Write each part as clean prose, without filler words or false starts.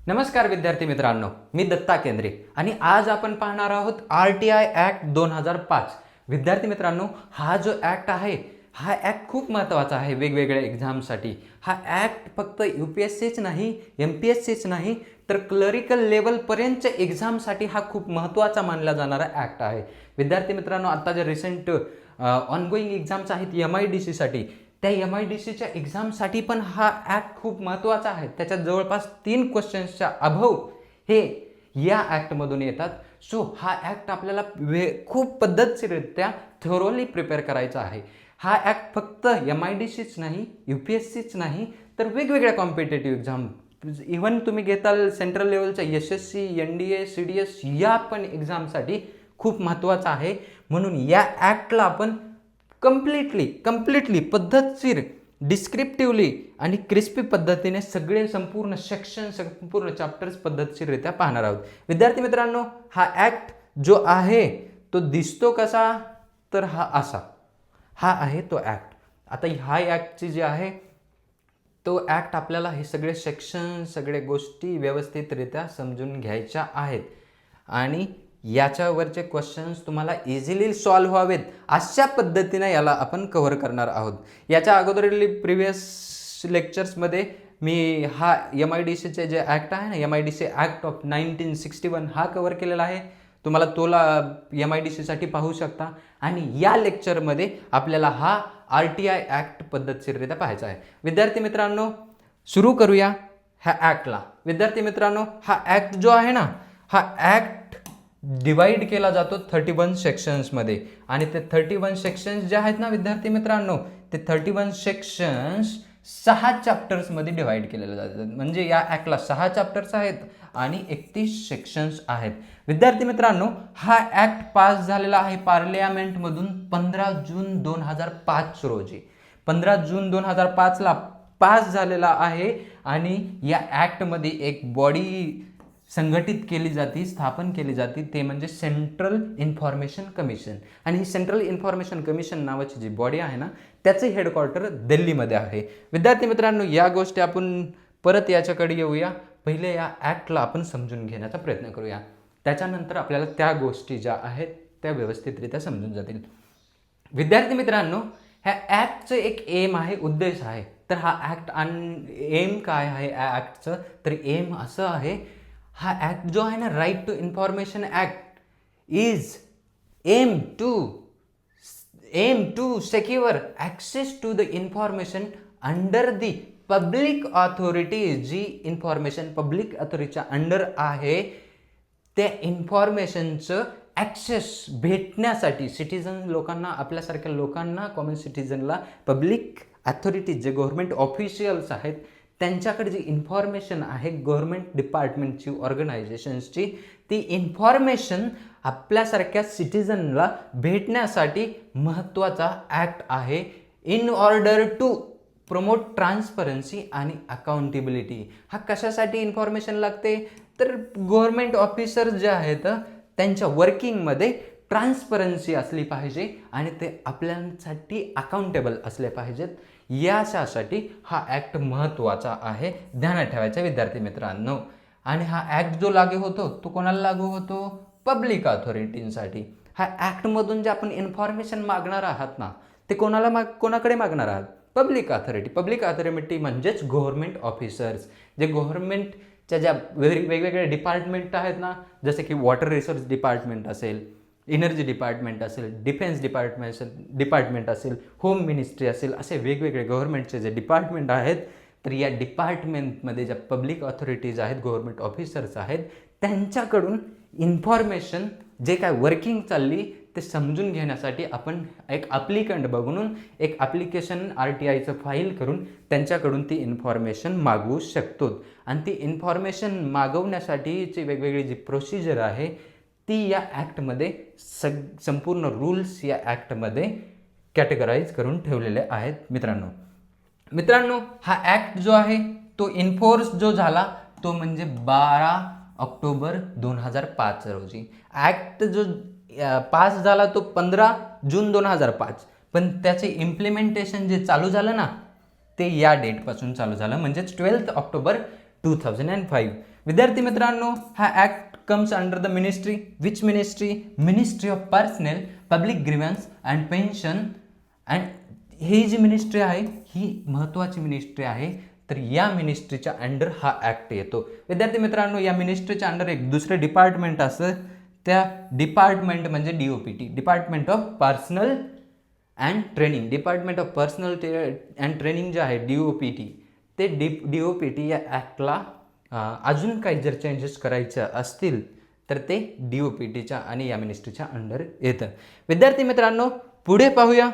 नमस्कार विद्यार्थी मित्रांनो, मी दत्ता केंद्रे आणि आज आपण पाहणार आहोत RTI ॲक्ट 2005। विद्यार्थी मित्रांनो, हा जो ॲक्ट आहे हा ॲक्ट खूप महत्त्वाचा आहे वेगवेगळ्या एक्झामसाठी। हा ॲक्ट फक्त UPSCच नाही, MPSCच नाही तर क्लरिकल लेवलपर्यंतच्या एक्झामसाठी हा खूप महत्त्वाचा मानला जाणारा ॲक्ट आहे। विद्यार्थी मित्रांनो, आता जे रिसेंट ऑनगोईंग एक्झाम्स आहेत MIDCसाठी, त्या MIDCच्या एक्झामसाठी पण हा ॲक्ट खूप महत्त्वाचा आहे। त्याच्यात जवळपास 3 क्वेश्चन्सच्या अभाव हे या ॲक्टमधून येतात। सो हा ॲक्ट आपल्याला खूप पद्धतशीररित्या थरोली प्रिपेअर करायचा आहे। हा ॲक्ट फक्त MIDCच नाही, UPSCच नाही तर वेगवेगळ्या कॉम्पिटेटिव्ह एक्झाम, इव्हन तुम्ही घेताल सेंट्रल लेवलच्या SSC, NDA, CDS या पण एक्झामसाठी खूप महत्त्वाचा आहे। म्हणून या ॲक्टला आपण कम्प्लिटली पद्धतशीर, डिस्क्रिप्टिव्हली आणि क्रिस्पी पद्धतीने सगळे संपूर्ण सेक्शन, संपूर्ण चॅप्टर्स पद्धतशीररित्या पाहणार आहोत। विद्यार्थी मित्रांनो, हा ॲक्ट जो आहे तो दिसतो कसा, तर हा असा, हा आहे तो ॲक्ट। आता हा ॲक्टची जी आहे तो ॲक्ट आपल्याला हे सगळे सेक्शन, सगळे गोष्टी व्यवस्थितरित्या समजून घ्यायच्या आहेत आणि याच्यावरचे क्वेश्चन्स तुम्हाला इझिली सॉल्व्ह व्हावेत अशा पद्धतीने याला आपण कव्हर करणार आहोत। याच्या अगोदरली प्रिव्हियस लेक्चर्समध्ये मी हा MIDCचे जे ॲक्ट आहे ना, MIDC ॲक्ट ऑफ 1961 हा कव्हर केलेला आहे। तुम्हाला तोला MIDCसाठी पाहू शकता आणि या लेक्चरमध्ये आपल्याला हा RTI ॲक्ट पद्धतशीररित्या पाहायचा आहे। विद्यार्थी मित्रांनो, सुरू करूया ह्या ॲक्टला। विद्यार्थी मित्रांनो, हा ॲक्ट जो आहे ना, हा ॲक्ट डिवाइड केला जातो 31 सेक्शन्समध्ये आणि ते 31 सेक्शन्स जे आहेत ना विद्यार्थी मित्रांनो, ते 31 सेक्शन्स 6 चॅप्टर्समध्ये डिवाइड केलेले जातात। म्हणजे या ॲक्टला 6 चॅप्टर्स आहेत आणि 31 सेक्शन्स आहेत। विद्यार्थी मित्रांनो, हा ॲक्ट पास झालेला आहे पार्लियामेंटमधून 15 जून 2005 रोजी। 15 जून 2005ला पास झालेला आहे आणि या ॲक्टमध्ये एक बॉडी संघटित केली जाते, स्थापन केली जाते, ते म्हणजे सेंट्रल इन्फॉर्मेशन कमिशन। आणि ही सेंट्रल इन्फॉर्मेशन कमिशन नावाची जी बॉडी आहे ना, त्याचे हेडक्वार्टर दिल्लीमध्ये आहे। विद्यार्थी मित्रांनो, या गोष्टी आपण परत याच्याकडे येऊया। पहिले या ॲक्टला आपण समजून घेण्याचा प्रयत्न करूया, त्याच्यानंतर आपल्याला त्या गोष्टी ज्या आहेत त्या व्यवस्थितरित्या समजून जातील। विद्यार्थी मित्रांनो, ह्या ॲक्टचं एक एम आहे, उद्देश आहे। तर हा ॲक्ट एम काय आहे ॲक्टचं, तर एम असं आहे, हा ॲक्ट जो आहे ना, right to information act is aim to secure access to the information under the public authority. जी इन्फॉर्मेशन पब्लिक ऑथॉरिटीच्या अंडर आहे त्या इन्फॉर्मेशनचं ॲक्सेस भेटण्यासाठी सिटीजन लोकांना, आपल्यासारख्या लोकांना, कॉमन सिटीजनला पब्लिक ऑथॉरिटी जे गव्हर्नमेंट ऑफिशियल्स आहेत त्यांच्याकडे जी इन्फॉर्मेशन आहे गव्हर्नमेंट डिपार्टमेंटची, ऑर्गनायझेशन्सची, ती इन्फॉर्मेशन आपल्यासारख्या सिटीजनला भेटण्यासाठी महत्त्वाचा ॲक्ट आहे। In order to promote transparency आणि अकाउंटेबिलिटी। हा कशासाठी इन्फॉर्मेशन लागते, तर गव्हर्नमेंट ऑफिसर्स जे आहेत त्यांच्या वर्किंगमध्ये ट्रान्सपरन्सी असली पाहिजे आणि ते आपल्यासाठी अकाउंटेबल असले पाहिजेत। यासाठी हा ॲक्ट महत्त्वाचा आहे, ध्यानात ठेवायचा विद्यार्थी मित्रांनो। आणि हा ॲक्ट जो लागू होतो तो कोणाला लागू होतो, पब्लिक ऑथॉरिटींसाठी। हा ॲक्टमधून जे आपण इन्फॉर्मेशन मागणार आहात ना, ते कोणाकडे मागणार आहात, पब्लिक ऑथॉरिटी। पब्लिक ऑथॉरिटी म्हणजेच गव्हर्नमेंट ऑफिसर्स, जे गव्हर्नमेंटच्या ज्या वेगवेगळे डिपार्टमेंट आहेत ना, जसे की वॉटर रिसोर्स डिपार्टमेंट असेल, एनर्जी डिपार्टमेंट असेल, डिफेन्स डिपार्टमेंट असेल, होम मिनिस्ट्री असेल, असे वेगवेगळे गव्हर्नमेंटचे जे डिपार्टमेंट आहेत, तर या डिपार्टमेंटमध्ये ज्या पब्लिक ऑथॉरिटीज आहेत, गव्हर्नमेंट ऑफिसर्स आहेत, त्यांच्याकडून इन्फॉर्मेशन जे काय वर्किंग चालली ते समजून घेण्यासाठी आपण एक ॲप्लिकंट बघून एक ॲप्लिकेशन RTIचं फाईल करून त्यांच्याकडून ती इन्फॉर्मेशन मागवू शकतो। आणि ती इन्फॉर्मेशन मागवण्यासाठीची वेगवेगळी जी प्रोसिजर आहे ती या ॲक्टमध्ये संपूर्ण रूल्स या ॲक्टमध्ये कॅटेगराईज करून ठेवलेले आहेत मित्रांनो, हा ॲक्ट जो आहे तो इन्फोर्स जो झाला तो म्हणजे 12 ऑक्टोबर 2005 रोजी। ॲक्ट जो पास झाला तो 15 जून 2005, पण त्याचे इम्प्लिमेंटेशन जे चालू झालं ना ते या डेटपासून चालू झालं, म्हणजेच 12 ऑक्टोबर 2005। विद्यार्थी मित्रांनो, हा act comes under the ministry. Which ministry? Ministry of personnel, public grievances and pension. And ही जी मिनिस्ट्री आहे ही महत्त्वाची मिनिस्ट्री आहे. तर या मिनिस्ट्रीच्या अंडर हा ॲक्ट येतो. विद्यार्थी मित्रांनो, या मिनिस्ट्रीच्या अंडर एक दुसरे डिपार्टमेंट असतं. त्या डिपार्टमेंट म्हणजे DOPT, department of personal and training. Department of personal and training जे आहे DOPT, ते DOPT या ॲक्टला अजून काही जर चेंजेस करायचे असतील तर ते DOPTच्या आणि या मिनिस्ट्रीच्या अंडर येतं. विद्यार्थी मित्रांनो, पुढे पाहूया.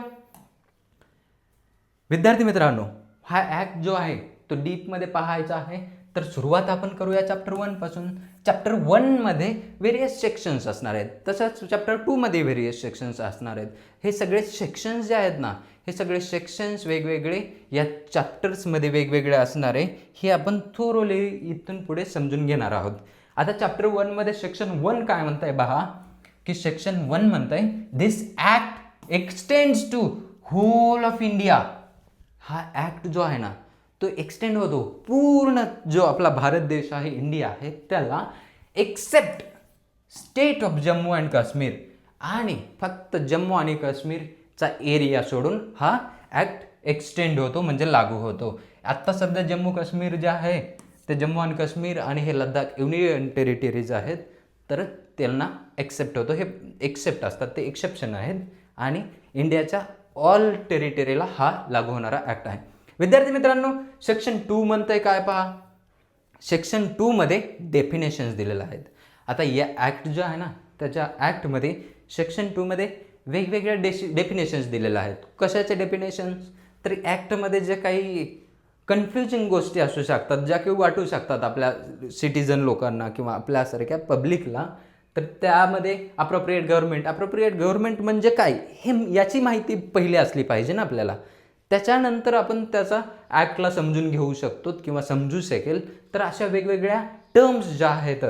विद्यार्थी मित्रांनो, हा ॲक्ट जो आहे तो डीपमध्ये पाहायचा आहे. तर सुरुवात आपण करूया चॅप्टर 1 पासून. चॅप्टर 1मध्ये व्हेरियस सेक्शन्स असणार आहेत, तसंच चॅप्टर 2मध्ये व्हेरियस सेक्शन्स असणार आहेत. हे सगळे सेक्शन्स जे आहेत ना, हे सगळे सेक्शन्स वेगवेगळे या चॅप्टर्समध्ये वेगवेगळे असणार आहे. हे आपण थोरोली इथून पुढे समजून घेणार आहोत. आता चॅप्टर 1मध्ये सेक्शन 1 काय म्हणताय पहा, की सेक्शन 1 म्हणताय this act extends to whole of India. हा ॲक्ट जो आहे ना तो एक्सटेंड होतो पूर्ण जो आपला भारत देश आहे, इंडिया आहे, त्याला, except state of Jammu and Kashmir. आणि फक्त जम्मू आणि काश्मीरचा एरिया सोडून हा ॲक्ट एक्सटेंड होतो म्हणजे लागू होतो. आत्ता सध्या जम्मू काश्मीर जे आहे ते जम्मू आणि काश्मीर आणि हे लडाख युनियन टेरिटरीज आहेत, तर त्यांना एक्सेप्ट होतो. हे एक्सेप्ट असतात, ते एक्सेप्शन आहेत. आणि इंडियाच्या ऑल टेरिटरीला हा लागू होणारा ॲक्ट आहे. विद्यार्थी मित्रांनो, सेक्शन 2 म्हणतंय काय पहा. सेक्शन 2मध्ये डेफिनेशन्स दिलेले आहेत. आता या ॲक्ट जो आहे ना त्याच्या ॲक्टमध्ये सेक्शन 2मध्ये वेगवेगळ्या डेफिनेशन्स दिलेल्या आहेत. कशाचे डेफिनेशन्स? तर ॲक्टमध्ये जे काही कन्फ्युजिंग गोष्टी असू शकतात, ज्या की वाटू शकतात आपल्या सिटिझन लोकांना किंवा आपल्यासारख्या पब्लिकला, तर त्यामध्ये अप्रोप्रिएट गव्हर्नमेंट म्हणजे काय हे याची माहिती पहिली असली पाहिजे ना आपल्याला. त्याच्यानंतर आपण त्याचा ॲक्टला समजून घेऊ शकतो किंवा समजू शकेल. तर अशा वेगवेगळ्या टर्म्स ज्या आहेत,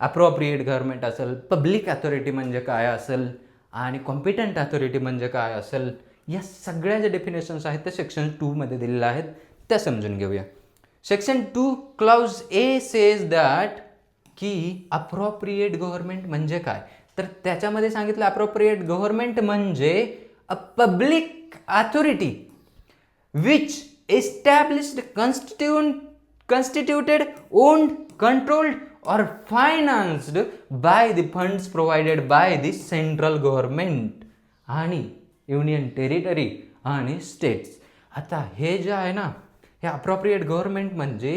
अप्रोप्रिएट गव्हर्नमेंट असेल, पब्लिक अथॉरिटी म्हणजे काय असेल आणि कॉम्पिटंट अथॉरिटी म्हणजे काय असेल, या सगळ्या ज्या डेफिनेशन्स आहेत त्या सेक्शन 2मध्ये दिलेल्या आहेत, त्या समजून घेऊया. Section 2 clause A says that की अप्रोप्रिएट गव्हर्नमेंट म्हणजे काय. तर त्याच्यामध्ये सांगितलं अप्रोप्रिएट गव्हर्नमेंट म्हणजे a public authority which established, constituted, owned, controlled or financed by the funds provided by the central government आणि युनियन टेरिटरी आणि स्टेट्स. आता हे जे आहे ना, हे अप्रोप्रिएट गव्हर्नमेंट म्हणजे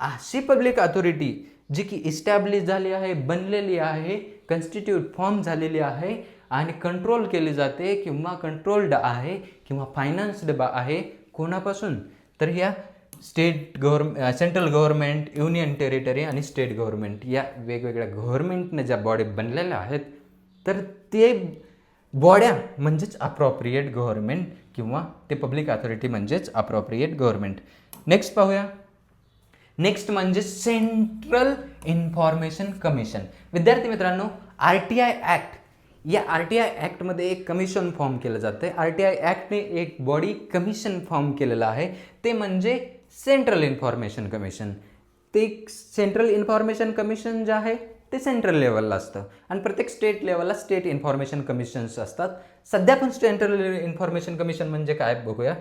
अशी पब्लिक अथॉरिटी जी की इस्टॅब्लिश झाली आहे, बनलेली आहे, कन्स्टिट्यूट फॉर्म झालेली आहे आणि कंट्रोल केली जाते किंवा कंट्रोल्ड आहे किंवा फायनान्स्ड आहे. कोणापासून? तर ह्या सेंट्रल गव्हर्नमेंट, युनियन टेरिटरी आणि स्टेट गव्हर्नमेंट या वेगवेगळ्या गव्हर्नमेंटने ज्या बॉडी बनलेल्या आहेत, तर ते बॉड्या म्हणजेच अप्रोप्रिएट गव्हर्नमेंट किंवा ते पब्लिक अथॉरिटी म्हणजेच अप्रोप्रिएट गव्हर्नमेंट. नेक्स्ट पाहूया. नेक्स्ट म्हणजे सेंट्रल इन्फॉर्मेशन कमिशन. विद्यार्थी मित्रांनो, RTI ॲक्ट, या RTI ॲक्टमध्ये एक कमिशन फॉर्म केलं जातं. RTI ॲक्टने एक बॉडी कमिशन फॉर्म केलेलं आहे, ते म्हणजे सेंट्रल इन्फॉर्मेशन कमिशन. ते सेंट्रल इन्फॉर्मेशन कमिशन जे आहे ते सेंट्रल लेवलला असतं आणि प्रत्येक स्टेट लेवलला स्टेट इन्फॉर्मेशन कमिशन्स असतात. सध्या पण सेंट्रल इन्फॉर्मेशन कमिशन म्हणजे काय बघूया.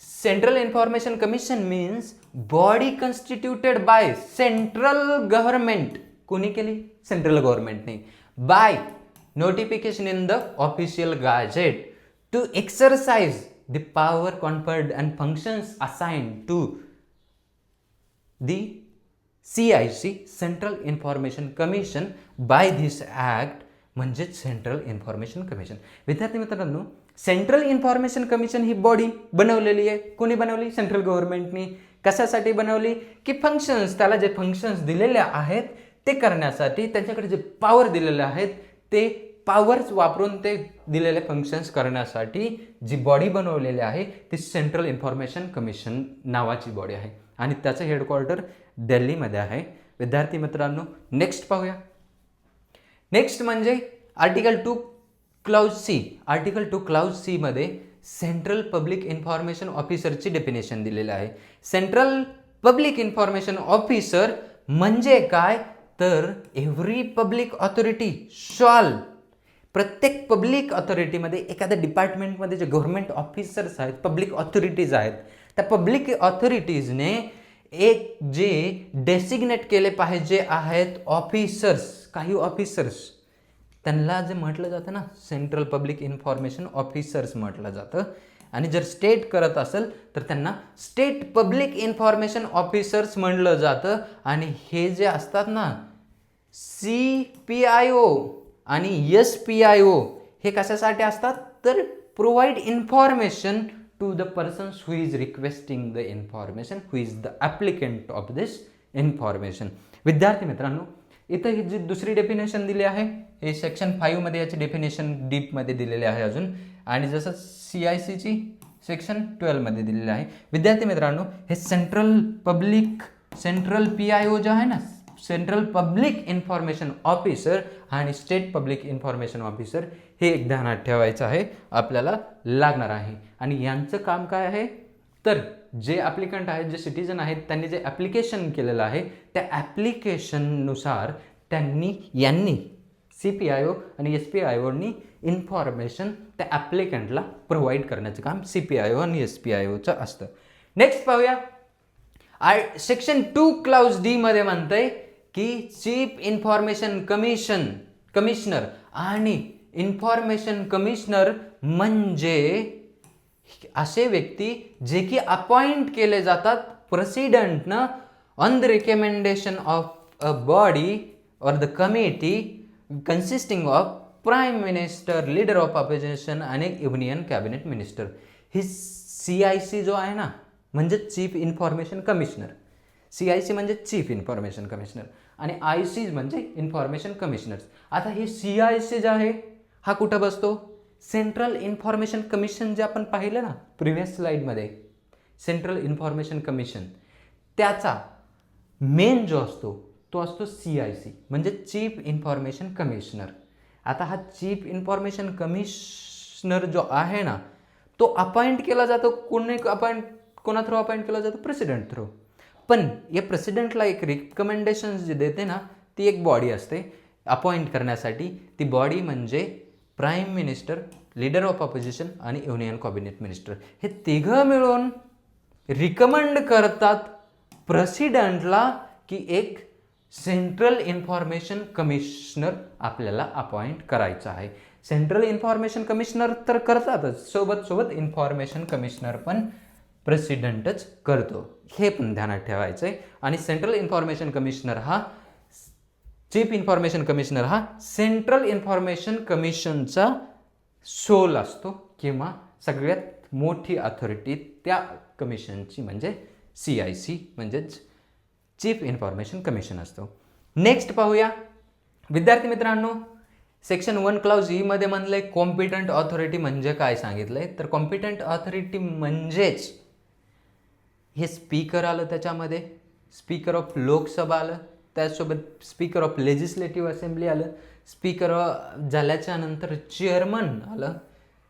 Central information commission means body constituted by central government. कोणी केली? सेंट्रल गव्हर्नमेंटने. By notification in the official gazette to exercise the power conferred and functions assigned to the CIC, central information commission, by this act म्हणजेच central information commission. विद्यार्थी मित्रांनो, central information commission ही body बनवलेली आहे. कोणी बनवली? Central गव्हर्नमेंटनी. कशासाठी बनवली? की फंक्शन्स, त्याला जे फंक्शन्स दिलेले आहेत ते करण्यासाठी, त्यांच्याकडे जे पॉवर दिलेले आहेत ते पॉवर्स वापरून ते दिलेले फंक्शन्स करण्यासाठी जी बॉडी बनवलेली आहे ती सेंट्रल इन्फॉर्मेशन कमिशन नावाची बॉडी आहे आणि त्याचं हेडक्वार्टर दिल्लीमध्ये आहे. विद्यार्थी मित्रांनो, नेक्स्ट पाहूया. नेक्स्ट म्हणजे article 2 clause C. Article 2 clause C मध्ये सेंट्रल पब्लिक इन्फॉर्मेशन ऑफिसरची डेफिनेशन दिलेली आहे. सेंट्रल पब्लिक इन्फॉर्मेशन ऑफिसर म्हणजे काय तर एव्हरी पब्लिक ऑथॉरिटी शॉल, प्रत्येक पब्लिक ऑथॉरिटीमध्ये एखाद्या डिपार्टमेंटमध्ये जे गव्हर्नमेंट ऑफिसर्स आहेत, पब्लिक ऑथॉरिटीज आहेत, त्या पब्लिक ऑथॉरिटीजने एक जे डेसिग्नेट केले पाहिजे आहेत ऑफिसर्स, काही ऑफिसर्स, त्यांना जे म्हटलं जातं ना सेंट्रल पब्लिक इन्फॉर्मेशन ऑफिसर्स म्हटलं जातं. आणि जर स्टेट करत असेल तर त्यांना स्टेट पब्लिक इन्फॉर्मेशन ऑफिसर्स म्हटलं जातं. आणि हे जे असतात ना CPIO आणि SPIO हे कशासाठी असतात तर provide information to the persons who is requesting the information, who is the applicant of this information. विद्यार्थी मित्रांनो, इथं ही जी दुसरी डेफिनेशन दिली आहे हे सेक्शन 5 मध्ये याची डेफिनेशन डीपमध्ये दिलेली आहे अजून, आणि जसं CICची सेक्शन 12 मध्ये दिलेली आहे. विद्यार्थी मित्रांनो, हे सेंट्रल PIO जे आहे ना, सेंट्रल पब्लिक इन्फॉर्मेशन ऑफिसर आणि स्टेट पब्लिक इन्फॉर्मेशन ऑफिसर, हे एक ध्यानात ठेवायचं आहे, आपल्याला लागणार आहे. आणि यांचं काम काय आहे तर जे ॲप्लिकंट आहेत, जे सिटीजन आहेत, त्यांनी जे ॲप्लिकेशन केलेलं आहे त्या ॲप्लिकेशननुसार यांनी CPIO आणि SPIOनी इन्फॉर्मेशन त्या ॲप्लिकंटला प्रोव्हाइड करण्याचं काम CPIO आणि SPIOचं असतं. नेक्स्ट पाहूया, सेक्शन 2 क्लाउज D मध्ये म्हणतंय की चीफ इन्फॉर्मेशन कमिशनर आणि इन्फॉर्मेशन कमिशनर म्हणजे असे व्यक्ती जे की अपॉइंट केले जातात प्रेसिडेंटनं on the recommendation of a body or the committee consisting of prime minister, leader of opposition आणि युनियन कॅबिनेट मिनिस्टर. ही CIC जो आहे ना म्हणजे चीफ इन्फॉर्मेशन कमिशनर, CIC म्हणजे चीफ इन्फॉर्मेशन कमिशनर आणि IC म्हणजे इन्फॉर्मेशन कमिशनर्स. आता हे CIC जे आहे हा कुठं बसतो, सेंट्रल इन्फॉर्मेशन कमिशन जे आपण पाहिलं ना प्रिव्हियस स्लाइडमध्ये, सेंट्रल इन्फॉर्मेशन कमिशन, त्याचा मेन जो असतो तो असतो CIC म्हणजे चीफ इन्फॉर्मेशन कमिशनर. आता हा चीफ इन्फॉर्मेशन कमिशनर जो आहे ना तो अपॉइंट केला जातो, कोणा थ्रू अपॉइंट केला जातो, प्रेसिडेंट थ्रू. पण या प्रेसिडेंटला एक रिकमेंडेशन जे देते ना ती एक बॉडी असते अपॉइंट करण्यासाठी. ती बॉडी म्हणजे prime minister, leader of opposition आणि युनियन कॅबिनेट मिनिस्टर. हे तिघं मिळून रिकमेंड करतात प्रेसिडेंटला की एक सेंट्रल इन्फॉर्मेशन कमिशनर आपल्याला अपॉइंट करायचं आहे. सेंट्रल इन्फॉर्मेशन कमिशनर तर करतातच, सोबत इन्फॉर्मेशन कमिशनर पण प्रेसिडेंटच करतो, हे पण ध्यानात ठेवायचं आहे. आणि सेंट्रल इन्फॉर्मेशन कमिशनर हा, चीफ इन्फॉर्मेशन कमिशनर हा सेंट्रल इन्फॉर्मेशन कमिशनचा सोल असतो किंवा सगळ्यात मोठी अथॉरिटी त्या कमिशनची म्हणजे CIC म्हणजेच चीफ इन्फॉर्मेशन कमिशन असतो. नेक्स्ट पाहूया विद्यार्थी मित्रांनो, सेक्शन 1 क्लाउज E मध्ये म्हणलंय कॉम्पिटंट ऑथॉरिटी म्हणजे काय सांगितलंय तर कॉम्पिटंट ऑथॉरिटी म्हणजेच हे स्पीकर आलं, त्याच्यामध्ये स्पीकर ऑफ लोकसभा आलं, त्यासोबत स्पीकर ऑफ लेजिस्लेटिव्ह असेंब्ली आलं, स्पीकर झाल्याच्या नंतर चेअरमन आलं,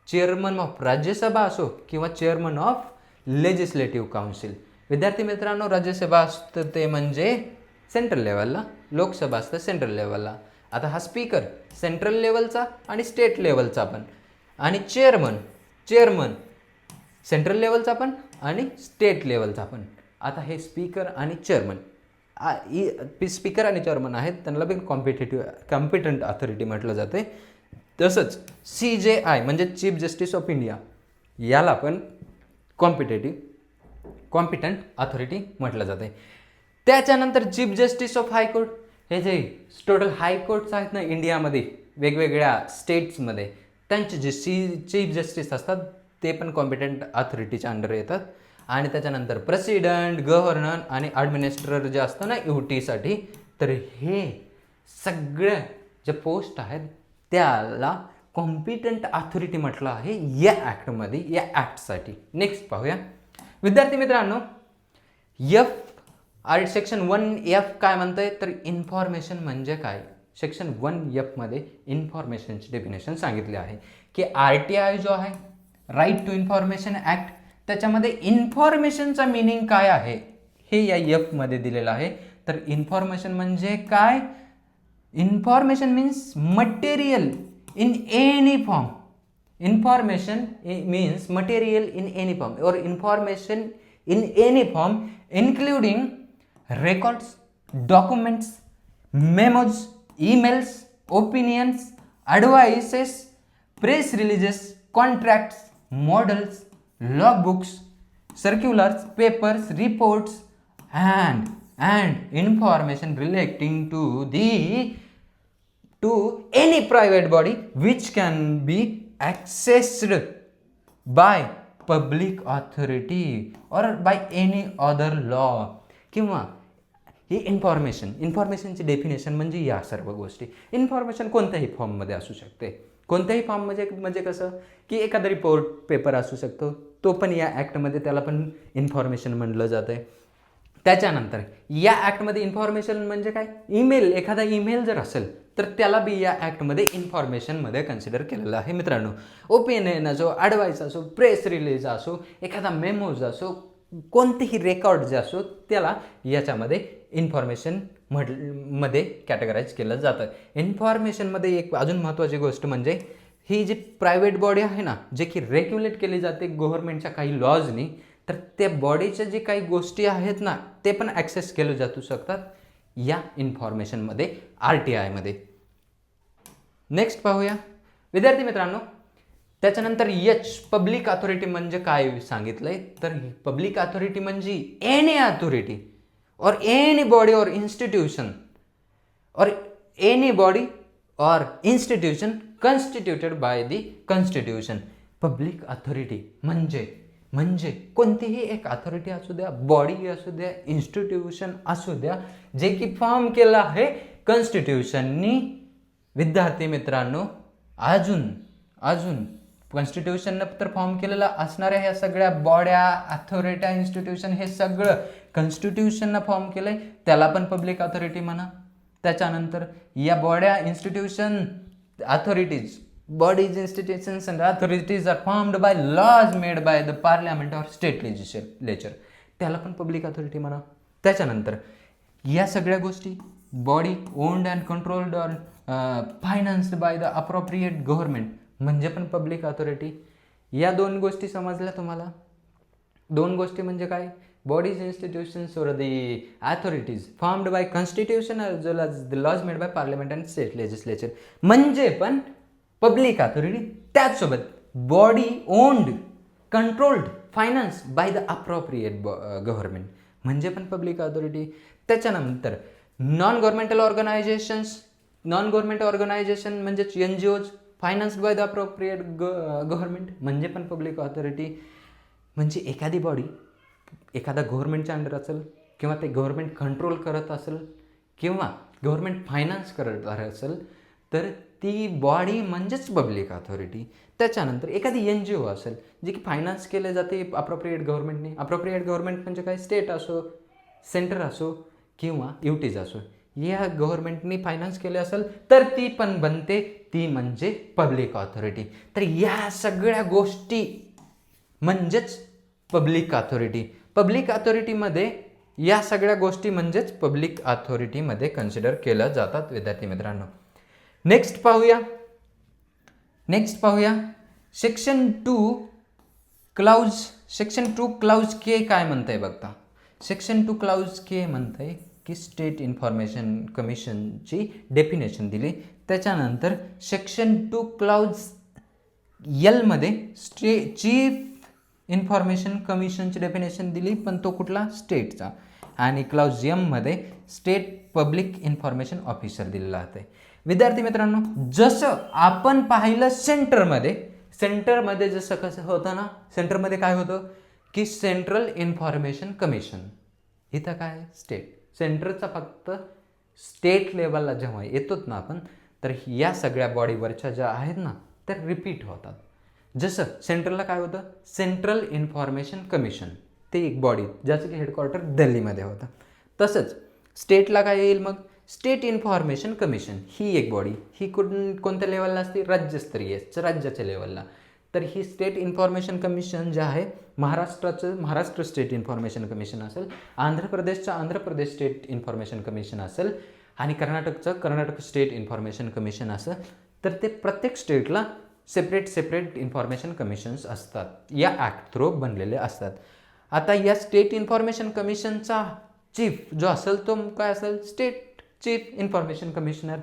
चेअरमन ऑफ राज्यसभा असो किंवा चेअरमन ऑफ लेजिस्लेटिव्ह काउन्सिल. विद्यार्थी मित्रांनो, राज्यसभा असतं ते म्हणजे सेंट्रल लेवलला, लोकसभा असतं सेंट्रल लेवलला. आता हा स्पीकर सेंट्रल लेवलचा आणि स्टेट लेवलचा पण, आणि चेअरमन सेंट्रल लेवलचा पण आणि स्टेट लेवलचा पण. आता हे स्पीकर आणि चेअरमन स्पीकर आणि चेअरमन आहेत, त्यांना पण कॉम्पिटंट ऑथॉरिटी म्हटलं जाते. तसंच CJI म्हणजे चीफ जस्टिस ऑफ इंडिया याला पण कॉम्पिटंट ऑथॉरिटी म्हटलं जाते. त्याच्यानंतर चीफ जस्टिस ऑफ हायकोर्ट, हे जे टोटल हायकोर्ट्स आहेत ना इंडियामध्ये वेगवेगळ्या स्टेट्समध्ये, त्यांचे जे चीफ जस्टिस असतात ते पण कॉम्पिटंट ऑथॉरिटीच्या अंडर येतात. आणि त्याच्यानंतर प्रेसिडेंट, गव्हर्नर आणि ॲडमिनिस्ट्रेटर जे असतं ना UTसाठी, तर हे सगळ्या जे पोस्ट आहेत त्याला कॉम्पिटंट ऑथॉरिटी म्हटलं आहे या ॲक्टमध्ये, या ॲक्टसाठी. नेक्स्ट पाहूया विद्यार्थी मित्रांनो, सेक्शन 1F काय म्हणतंय तर इन्फॉर्मेशन म्हणजे काय. सेक्शन 1F मध्ये इन्फॉर्मेशनची डेफिनेशन सांगितली आहे की RTI जो आहे, राईट टू इन्फॉर्मेशन ॲक्ट, त्याच्यामध्ये इन्फॉर्मेशनचा मिनिंग काय आहे हे या एफ मध्ये दिलेलं आहे. तर इन्फॉर्मेशन म्हणजे काय? Information means material in any form. Information means material in any form or information in any form including records, documents, memos, emails, opinions, advices, press releases, contracts, models, logbooks, circulars, papers, reports, and information relating to any private body which can be accessed by public authority or by any other law. किंवा ही इन्फॉर्मेशनची definition म्हणजे या सर्व गोष्टी. Information कोणत्याही फॉर्ममध्ये असू शकते. कोणत्याही फॉर्म म्हणजे कसं की एखादा रिपोर्ट पेपर असू शकतो, तो पण या ॲक्टमध्ये त्याला पण इन्फॉर्मेशन म्हणलं जातं आहे. त्याच्यानंतर या ॲक्टमध्ये इन्फॉर्मेशन म्हणजे काय? ईमेल, एखादा ईमेल जर असेल तर त्याला बी या ॲक्टमध्ये इन्फॉर्मेशनमध्ये कन्सिडर केलेलं आहे मित्रांनो. ओपिनियन असो, ॲडवाईस असो, प्रेस रिलीज असो, एखादा मेमोज असो, कोणतेही रेकॉर्ड जे असो त्याला याच्यामध्ये इन्फॉर्मेशन मध्ये कॅटेगराईज केलं जातं. इन्फॉर्मेशनमध्ये एक अजून महत्त्वाची गोष्ट म्हणजे ही जी प्रायव्हेट बॉडी आहे ना, जे की रेग्युलेट केली जाते गव्हर्नमेंटच्या काही लॉजनी, तर त्या बॉडीच्या जे काही गोष्टी आहेत ना ते पण ॲक्सेस केले जाऊ शकतात या इन्फॉर्मेशनमध्ये, RTIमध्ये. नेक्स्ट पाहूया विद्यार्थी मित्रांनो. त्याच्यानंतर पब्लिक अथॉरिटी म्हणजे काय सांगितलंय, तर पब्लिक अथॉरिटी म्हणजे एनी अथॉरिटी और एनी बॉडी और इन्स्टिट्यूशन और एनी बॉडी और institution constituted by the constitution. Public authority म्हणजे कोणतीही एक अथॉरिटी असू द्या, बॉडी असू द्या, इन्स्टिट्यूशन असू द्या, जे की फॉर्म केलं आहे कॉन्स्टिट्यूशननी. विद्यार्थी मित्रांनो, अजून कॉन्स्टिट्यूशननं तर फॉर्म केलेलं असणाऱ्या ह्या सगळ्या बॉड्या, अथॉरिटी, इन्स्टिट्यूशन हे सगळं कॉन्स्टिट्यूशननं फॉर्म केलंय, त्याला पण पब्लिक अथॉरिटी म्हणा. त्याच्यानंतर या बॉड्या, institution, authorities, bodies, institutions and authorities are formed by laws made by the parliament or state legislature, त्याला पण पब्लिक अथॉरिटी म्हणा. त्याच्यानंतर या सगळ्या गोष्टी बॉडी ओन्ड अँड कंट्रोल्ड और फायनान्स्ड बाय द अप्रोप्रिएट गव्हर्नमेंट म्हणजे पण पब्लिक अथॉरिटी. या दोन गोष्टी समजल्या तुम्हाला. दोन गोष्टी म्हणजे काय? Bodies, institutions or the authorities formed by constitution as well as the laws made by parliament and state legislature म्हणजे पण पब्लिक अथॉरिटी. त्याचसोबत body owned, controlled, finance by the appropriate government म्हणजे पण पब्लिक अथॉरिटी. त्याच्यानंतर non governmental organisation म्हणजेच NGOज financed by the appropriate government म्हणजे पण पब्लिक अथॉरिटी. म्हणजे एखादी बॉडी एखादा गव्हर्नमेंटच्या अंडर असेल किंवा ते गव्हर्नमेंट कंट्रोल करत असेल किंवा गव्हर्नमेंट फायनान्स करत असेल तर ती बॉडी म्हणजेच पब्लिक अथॉरिटी. त्याच्यानंतर एखादी NGO असेल जी की फायनान्स केले जाते अप्रोप्रिएट गव्हर्नमेंटने. अप्रोप्रिएट गव्हर्नमेंट म्हणजे काय? स्टेट असो, सेंटर असो किंवा युटीज असो, या गव्हर्नमेंटनी फायनान्स केले असेल तर ती पण बनते, ती म्हणजे पब्लिक अथॉरिटी. तर या सगळ्या गोष्टी म्हणजेच पब्लिक अथॉरिटी. पब्लिक अथॉरिटीमध्ये या सगळ्या गोष्टी म्हणजेच पब्लिक अथॉरिटीमध्ये कन्सिडर केल्या जातात विद्यार्थी मित्रांनो. नेक्स्ट पाहूया सेक्शन 2 क्लाउज के काय म्हणतंय बघता. सेक्शन 2 क्लाउज के म्हणतंय की स्टेट इन्फॉर्मेशन कमिशनची डेफिनेशन दिली. त्याच्यानंतर सेक्शन 2 क्लाउज L मध्ये चीफ इन्फॉर्मेशन कमिशनची डेफिनेशन दिली, पण तो कुठला? स्टेटचा. आणि क्लाउज M मध्ये स्टेट पब्लिक इन्फॉर्मेशन ऑफिसर दिलेला आहे. विद्यार्थी मित्रांनो, जसं आपण पाहिलं सेंटरमध्ये जसं कसं होतं ना, सेंटरमध्ये काय होतं की सेंट्रल इन्फॉर्मेशन कमिशन. इथं काय? स्टेट. सेंटरचा फक्त स्टेट लेवलला जेव्हा येतोच ना आपण, तर या सगळ्या बॉडीवरच्या ज्या आहेत ना त्या रिपीट होतात. जसं सेंट्रलला काय होतं? सेंट्रल इन्फॉर्मेशन कमिशन, ते एक बॉडी ज्याचं की हेडक्वार्टर दिल्लीमध्ये होतं. तसंच स्टेटला काय येईल मग? स्टेट इन्फॉर्मेशन कमिशन ही एक बॉडी, ही कोणत्या लेवलला असते? राज्यस्तरीय, राज्याच्या लेवलला. तर ही स्टेट इन्फॉर्मेशन कमिशन जे आहे महाराष्ट्राचं महाराष्ट्र स्टेट इन्फॉर्मेशन कमिशन असेल, आंध्र प्रदेशचं Andhra Pradesh state information commission असेल आणि कर्नाटकचं कर्नाटक स्टेट इन्फॉर्मेशन कमिशन असेल, तर ते प्रत्येक स्टेटला सेपरेट इन्फॉर्मेशन कमिशन्स असतात, या ॲक्ट थ्रू बनलेले असतात. आता या स्टेट इन्फॉर्मेशन कमिशनचा चीफ जो असेल तो काय असेल, स्टेट चीफ इन्फॉर्मेशन कमिशनर.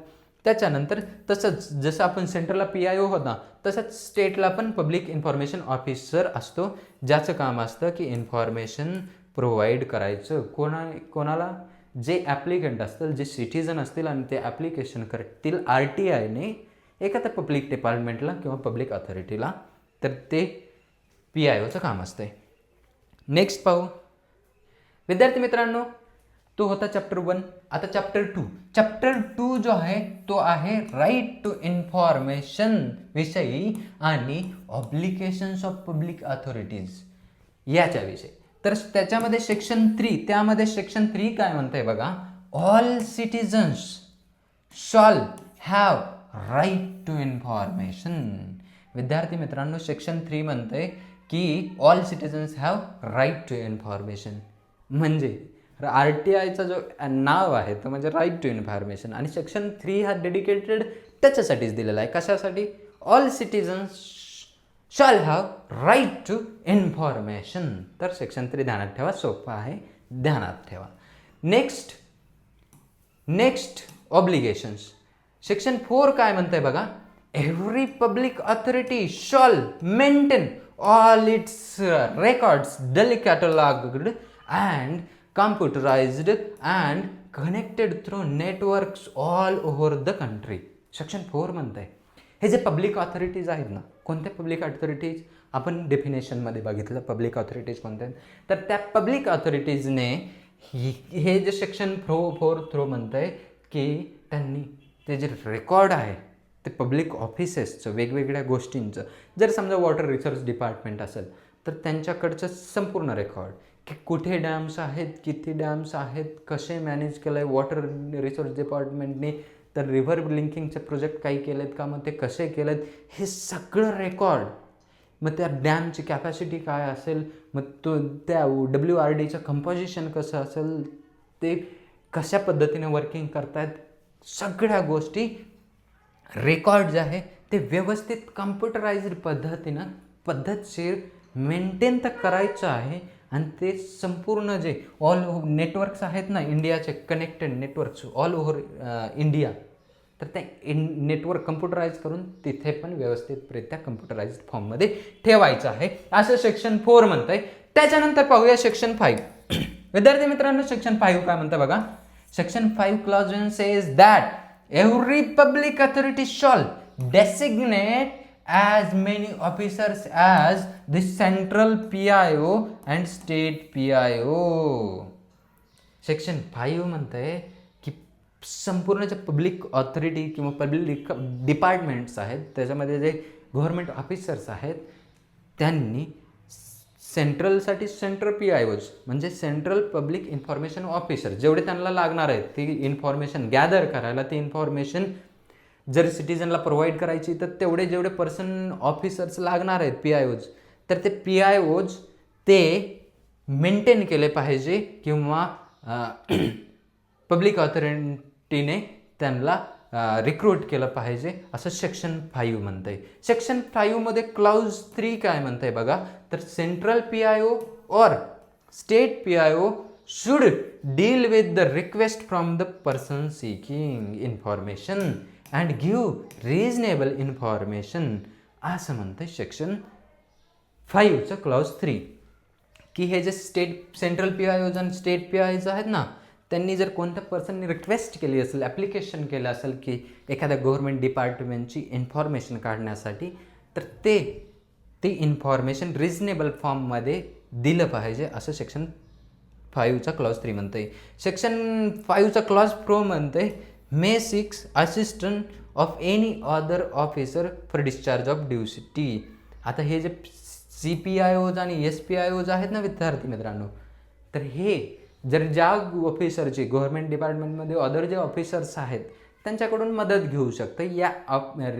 त्याच्यानंतर तसंच जसं आपण सेंट्रलला PIO होता तसंच स्टेटला पण पब्लिक इन्फॉर्मेशन ऑफिसर असतो, ज्याचं काम असतं की इन्फॉर्मेशन प्रोव्हाइड करायचं कोणाला, जे ॲप्लिकंट असतील, जे सिटिझन असतील आणि ते ॲप्लिकेशन करतील RTIने एखाद्या पब्लिक डिपार्टमेंटला किंवा पब्लिक अथॉरिटीला, तर ते PIOचं काम असते. नेक्स्ट पाहू विद्यार्थी मित्रांनो, तो होता चॅप्टर 1. आता चॅप्टर 2 जो आहे तो आहे राईट टू इन्फॉर्मेशन विषयी आणि ऑब्लिगेशन्स ऑफ पब्लिक अथॉरिटीज याच्याविषयी. तर त्याच्यामध्ये सेक्शन 3 काय म्हणतंय बघा, all citizens shall have right to information. विद्यार्थी मित्रांनो, सेक्शन 3 म्हणतंय की all citizens have right to information, म्हणजे RTIचा जो नाव आहे तो म्हणजे राईट टू इन्फॉर्मेशन, आणि सेक्शन 3 हा डेडिकेटेड त्याच्यासाठीच दिलेला आहे. कशासाठी, all citizens shall have right to information. तर सेक्शन 3 ध्यानात ठेवा, सोपं आहे, ध्यानात ठेवा. Next obligations. सेक्शन 4 काय म्हणतंय बघा, every public authority shall maintain all its records duly catalogued and computerized and connected through networks all over the country. Section 4 म्हणत आहे हे जे पब्लिक अथॉरिटीज आहेत ना, कोणत्या पब्लिक अथॉरिटीज आपण डेफिनेशनमध्ये बघितलं पब्लिक अथॉरिटीज कोणत्या आहेत, तर त्या पब्लिक अथॉरिटीजने हे जे सेक्शन 4 थ्रू म्हणत आहे की त्यांनी ते जे रेकॉर्ड आहे ते पब्लिक ऑफिसेसचं वेगवेगळ्या गोष्टींचं, जर समजा वॉटर रिसोर्स डिपार्टमेंट असेल तर त्यांच्याकडचं संपूर्ण रेकॉर्ड की कुठे डॅम्स आहेत, किती डॅम्स आहेत, कसे मॅनेज केलं आहे वॉटर रिसोर्स डिपार्टमेंटने, तर रिव्हर लिंकिंगचे प्रोजेक्ट काही केले आहेत का, मग ते कसे केले आहेत, हे सगळं रेकॉर्ड, मग त्या डॅमची कॅपॅसिटी काय असेल, मग तो त्या WRDचं कंपोजिशन कसं असेल, ते कशा पद्धतीने वर्किंग करतायत, सगळ्या गोष्टी रेकॉर्ड जे आहे ते व्यवस्थित कम्प्युटराइज्ड पद्धतशीर मेंटेन तर करायचं आहे. आणि ते संपूर्ण जे ऑल नेटवर्क्स आहेत ना इंडियाचे, connected networks all over India, तर ते नेटवर्क कम्प्युटराइज करून तिथे पण व्यवस्थितरित्या कम्प्युटराइज्ड फॉर्ममध्ये ठेवायचं आहे, असं सेक्शन 4 म्हणत आहे. त्याच्यानंतर पाहूया सेक्शन 5. विद्यार्थी मित्रांनो, सेक्शन 5 काय म्हणतं बघा, section 5 clause 1 says that every public authority shawl designate as many officers as the central PIO and state PIO. Section 5 म्हणतंय की संपूर्ण जे पब्लिक ऑथॉरिटी किंवा पब्लिक डिपार्टमेंट्स आहेत त्याच्यामध्ये जे गव्हर्नमेंट ऑफिसर्स आहेत त्यांनी सेंट्रलसाठी सेंट्रल PIOज म्हणजे सेंट्रल पब्लिक इन्फॉर्मेशन ऑफिसर जेवढे त्यांना लागणार आहेत ती इन्फॉर्मेशन गॅदर करायला, ती इन्फॉर्मेशन जर सिटीजनला प्रोव्हाइड करायची तर तेवढे जेवढे पर्सन ऑफिसर्स लागणार आहेत PIOज, तर ते PIOज ते मेंटेन केले पाहिजे किंवा पब्लिक ऑथॉरिटीने त्यांना रिक्रूट केलं पाहिजे, असं सेक्शन 5 म्हणतं आहे. सेक्शन 5मध्ये क्लॉज 3 काय म्हणतं आहे बघा, तर सेंट्रल PIO और state PIO should deal with the request from the person seeking information and give reasonable information, असं म्हणतं सेक्शन 5चं क्लॉज 3 की हे जे सेंट्रल PIOज आणि स्टेट PIOज आहेत ना, त्यांनी जर कोणत्या पर्सनने रिक्वेस्ट केली असेल, ॲप्लिकेशन केलं असेल की एखाद्या गव्हर्नमेंट डिपार्टमेंटची इन्फॉर्मेशन काढण्यासाठी, तर ती इन्फॉर्मेशन रिजनेबल फॉर्ममध्ये दिलं पाहिजे, असं सेक्शन 5चा क्लॉज 3 म्हणतं आहे. सेक्शन 5चा क्लॉज 4 म्हणतं आहे मे 6 assistant of any other officer for discharge of duty. आता हे जे CPIOज आणि SPIOज आहेत ना विद्यार्थी मित्रांनो, तर हे जर ज्या ऑफिसरची गव्हर्नमेंट डिपार्टमेंटमध्ये अदर जे ऑफिसर्स आहेत त्यांच्याकडून मदत घेऊ शकतं या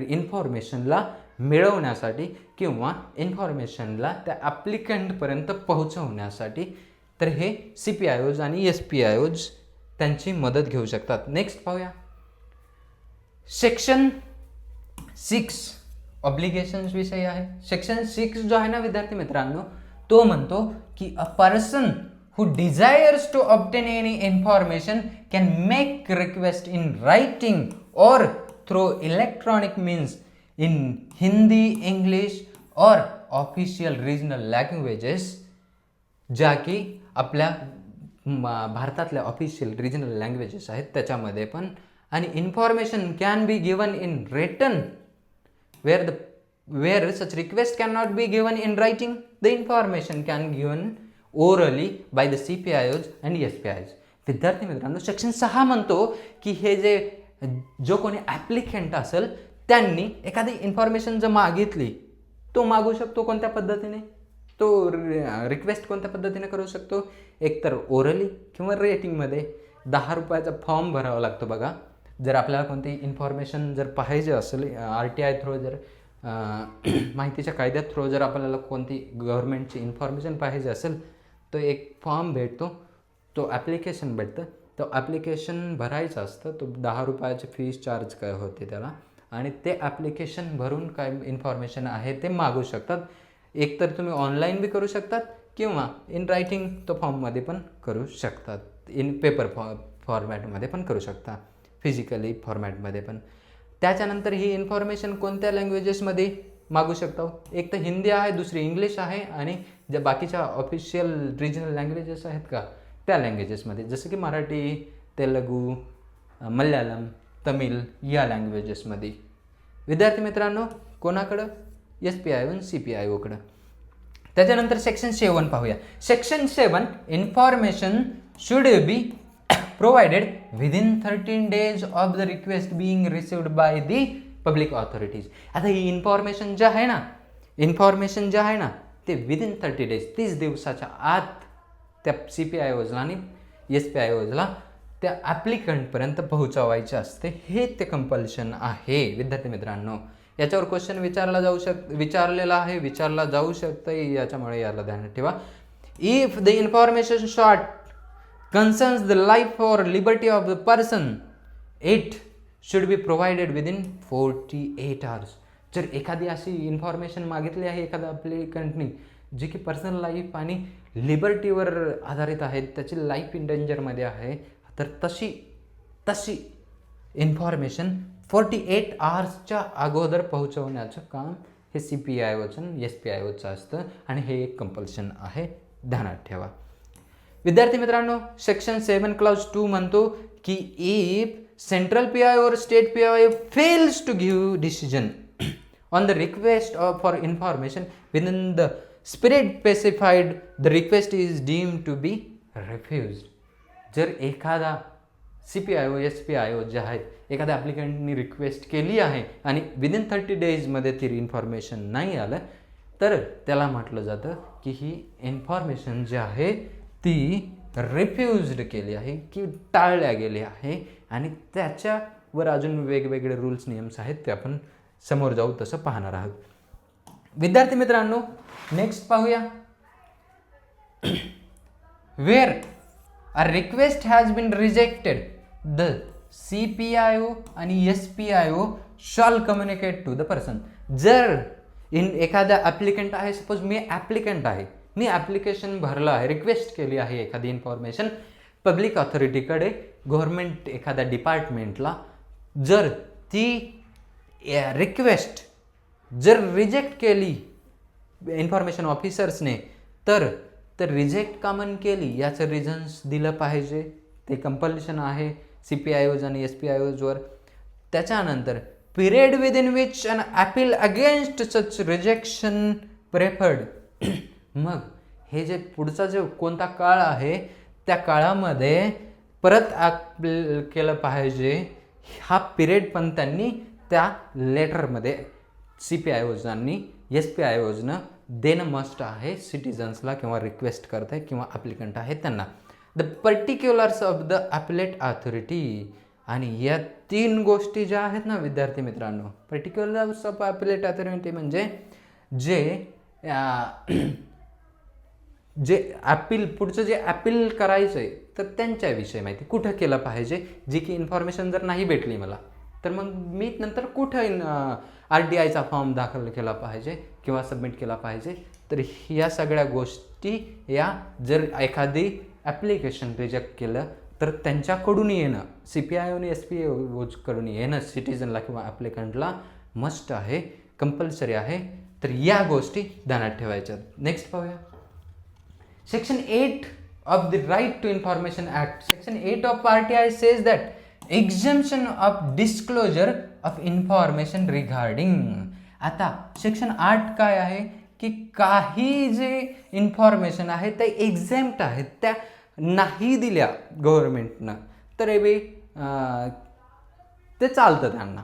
इन्फॉर्मेशनला मिळवण्यासाठी किंवा इन्फॉर्मेशनला त्या ॲप्लिकंटपर्यंत पोहोचवण्यासाठी तर हे CPIOs आणि SPIOs त्यांची मदत घेऊ शकतात. नेक्स्ट पाहूया. सेक्शन 6 ऑब्लिगेशन्स विषयी आहे. सेक्शन 6 जो आहे ना विद्यार्थी मित्रांनो, तो म्हणतो की a person who desires to obtain any information can make request in writing or through electronic means in Hindi, English or official regional languages, ज्या की आपल्या भारतातल्या ऑफिशियल रिजनल लँग्वेजेस आहेत त्याच्यामध्ये पण. आणि information can be given in return where such request cannot be given in writing, the information can given orally by the CPIOs and SPIOs. विद्यार्थी मित्रांनो, सेक्शन 6 म्हणतो की हे जो कोणी ॲप्लिकंट असेल त्यांनी एखादी इन्फॉर्मेशन जर मागितली, तो मागू शकतो कोणत्या पद्धतीने, तो रिक्वेस्ट कोणत्या पद्धतीने करू शकतो. एकतर ओरली किंवा रेटिंगमध्ये 10 रुपयाचा फॉर्म भरावा लागतो बघा. जर आपल्याला कोणती इन्फॉर्मेशन जर पाहिजे असेल RTI थ्रू, जर माहितीच्या कायद्यात थ्रू जर आपल्याला कोणती गव्हर्नमेंटची इन्फॉर्मेशन पाहिजे असेल, तो एक फॉर्म भेटतो, तो ॲप्लिकेशन भेटतं. तो ॲप्लिकेशन भरायचं असतं. तो 10 रुपयाची फीस चार्ज काय होते त्याला, आणि ते ॲप्लिकेशन भरून काय इन्फॉर्मेशन आहे ते मागू शकतात. एकतर तुम्ही ऑनलाईन बी करू शकतात किंवा इन रायटिंग तो फॉर्ममध्ये पण करू शकतात, इन पेपर फॉर्मॅटमध्ये पण करू शकता, फिजिकली फॉर्मॅटमध्ये पण. त्याच्यानंतर ही इन्फॉर्मेशन कोणत्या लँग्वेजेसमध्ये मागू शकतो. एक तर हिंदी आहे, दुसरी इंग्लिश आहे, आणि ज्या बाकीच्या ऑफिशियल रिजनल लँग्वेजेस आहेत का त्या लँग्वेजेसमध्ये, जसं की मराठी, तेलुगू, मल्याळम, तमिळ या लँग्वेजेसमध्ये. विद्यार्थी मित्रांनो, कोणाकडं? SPIO आणि CPIOकडं. त्याच्यानंतर सेक्शन 7 पाहूया. Section 7 information should be provided within 13 days of the request being received by the public authorities. आता ही इन्फॉर्मेशन जे आहे ना ते विदिन 30 डेज 30 दिवसाच्या आत त्या CPIOsला आणि SPIOsला त्या ॲप्लिकंटपर्यंत पोहोचवायचे असते. हे ते कंपल्शन आहे विद्यार्थी मित्रांनो. याच्यावर क्वेश्चन विचारला जाऊ शकतं, याच्यामुळे याला ध्यानात ठेवा. If the information short concerns the life or liberty of the person, it should be provided within 48 hours. जर एखादी अशी इन्फॉर्मेशन मागितली आहे एखाद्या ॲप्लिकंटनी जी की पर्सनल लाईफ आणि लिबर्टीवर आधारित आहे, त्याची लाईफ इन डेंजरमध्ये आहे, तर तशी इन्फॉर्मेशन 48 आवर्सच्या अगोदर पोहोचवण्याचं काम हे CPIOचं आणि SPIOचं असतं, आणि हे एक कंपल्शन आहे, ध्यानात ठेवा. विद्यार्थी मित्रांनो, सेक्शन 7 क्लॉज 2 म्हणतो की if central PIO or state PIO fails to give decision on the request for information within the spirit specified, the request is deemed to be refused. जर एखादा CPIO SPIO जे आहेत, एखाद्या ॲप्लिकंटनी रिक्वेस्ट केली आहे आणि विदिन 30 डेजमध्ये ती इन्फॉर्मेशन नाही आलं, तर त्याला म्हटलं जातं की ही इन्फॉर्मेशन जी आहे ती रिफ्युज्ड केली आहे की टाळल्या गेली आहे, आणि त्याच्यावर अजून वेगवेगळे रूल्स नियम्स आहेत, ते आपण समोर जाऊ तसं पाहणार आहोत. विद्यार्थी मित्रांनो, नेक्स्ट पाहूया. Where a request has been rejected, the CPIO आणि SPIO shall communicate to the person. जर एखादा ॲप्लिकंट आहे, सपोज मी ॲप्लिकंट आहे, मी ॲप्लिकेशन भरलं आहे, रिक्वेस्ट केली आहे एखादी इन्फॉर्मेशन पब्लिक ऑथॉरिटीकडे, गव्हर्नमेंट एखाद्या डिपार्टमेंटला, जर ती रिक्वेस्ट जर रिजेक्ट केली इन्फॉर्मेशन ऑफिसर्सने, तर रिजेक्ट का म्हणून केली याचं रिझन्स दिलं पाहिजे. ते कंपल्शन आहे CPIOs आणि SPIOsवर. त्याच्यानंतर period within which an appeal against such rejection preferred. मग हे जे पुढचा जो कोणता काळ आहे त्या काळामध्ये परत अपील केलं पाहिजे, हा पिरियड पण त्यांनी त्या लेटरमध्ये CPIOs आणि SPIOsनं देणं मस्ट आहे सिटिझन्सला, किंवा रिक्वेस्ट करताय किंवा ॲप्लिकंट आहे त्यांना. The particulars of the appellate authority. आणि या 3 गोष्टी ज्या आहेत ना विद्यार्थी मित्रांनो, पर्टिक्युलर्स ऑफ ॲपिलेट अथॉरिटी म्हणजे जे पुढचं जे ॲपील करायचं आहे तर त्यांच्याविषयी माहिती कुठं केलं पाहिजे, जी की इन्फॉर्मेशन जर नाही भेटली मला तर मग मी नंतर कुठं RTIचा फॉर्म दाखल केला पाहिजे किंवा सबमिट केला पाहिजे. तर ह्या सगळ्या गोष्टी या जर एखादी ॲप्लिकेशन रिजेक्ट केलं तर त्यांच्याकडून येणं, CPIO आणि SPIO कडून येणं सिटीजनला किंवा ॲप्लिकंटला मस्ट आहे, कंपल्सरी आहे. तर या गोष्टी ध्यानात ठेवायच्या. नेक्स्ट पाहूया. Section 8 of the Right to Information Act. Section 8 of RTI says that exemption of disclosure of information regarding. आता सेक्शन 8 काय आहे की काही जे इन्फॉर्मेशन आहे ते एक्झेम्प्ट आहेत, त्या नाही दिल्या गव्हर्नमेंटनं तर ते चालतं त्यांना.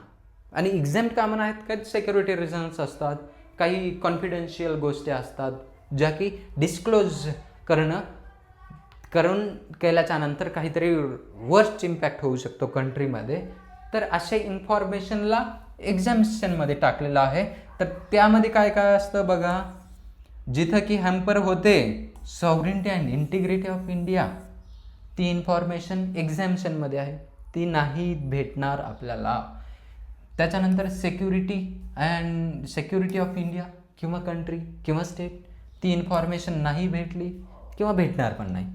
आणि एक्झेम्प्ट का म्हणा आहेत, काही सिक्युरिटी रिझन्स असतात, काही कॉन्फिडेन्शियल गोष्टी असतात ज्या की डिस्क्लोज करून केल्याच्या नंतर काहीतरी वर्स्ट इम्पॅक्ट होऊ शकतो कंट्रीमध्ये. तर अशा इन्फॉर्मेशनला एक्झाम्शनमध्ये टाकलेलं आहे. तर त्यामध्ये काय काय असतं बघा, जिथं की हॅम्पर होते sovereignty and integrity of India, ती इन्फॉर्मेशन एक्झाम्शनमध्ये आहे, ती नाही भेटणार आपल्याला. त्याच्यानंतर सिक्युरिटी ऑफ इंडिया किंवा कंट्री किंवा स्टेट, ती इन्फॉर्मेशन नाही भेटली किंवा भेटणार पण नाही.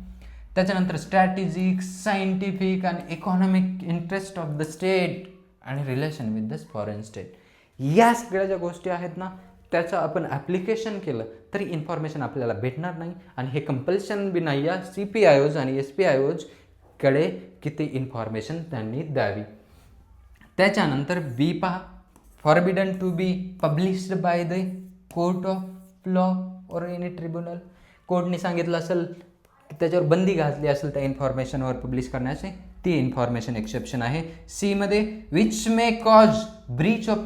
त्याच्यानंतर स्ट्रॅटेजिक, सायंटिफिक आणि economic interest of the state आणि relation with the foreign state, या सगळ्या ज्या गोष्टी आहेत ना त्याचं आपण ॲप्लिकेशन केलं तरी इन्फॉर्मेशन आपल्याला भेटणार नाही. आणि हे कंपल्शन बी नाही आहे CPIOज आणि SPIOज कडे की ते इन्फॉर्मेशन त्यांनी द्यावी. त्याच्यानंतर बी पहा, forbidden to be published by the court of law or any tribunal. कोर्टने सांगितलं असेल की त्याच्यावर बंदी घातली असेल त्या इन्फॉर्मेशनवर पब्लिश करण्याचे, ती इन्फॉर्मेशन एक्सेप्शन आहे. सी मध्ये which may cause Breach of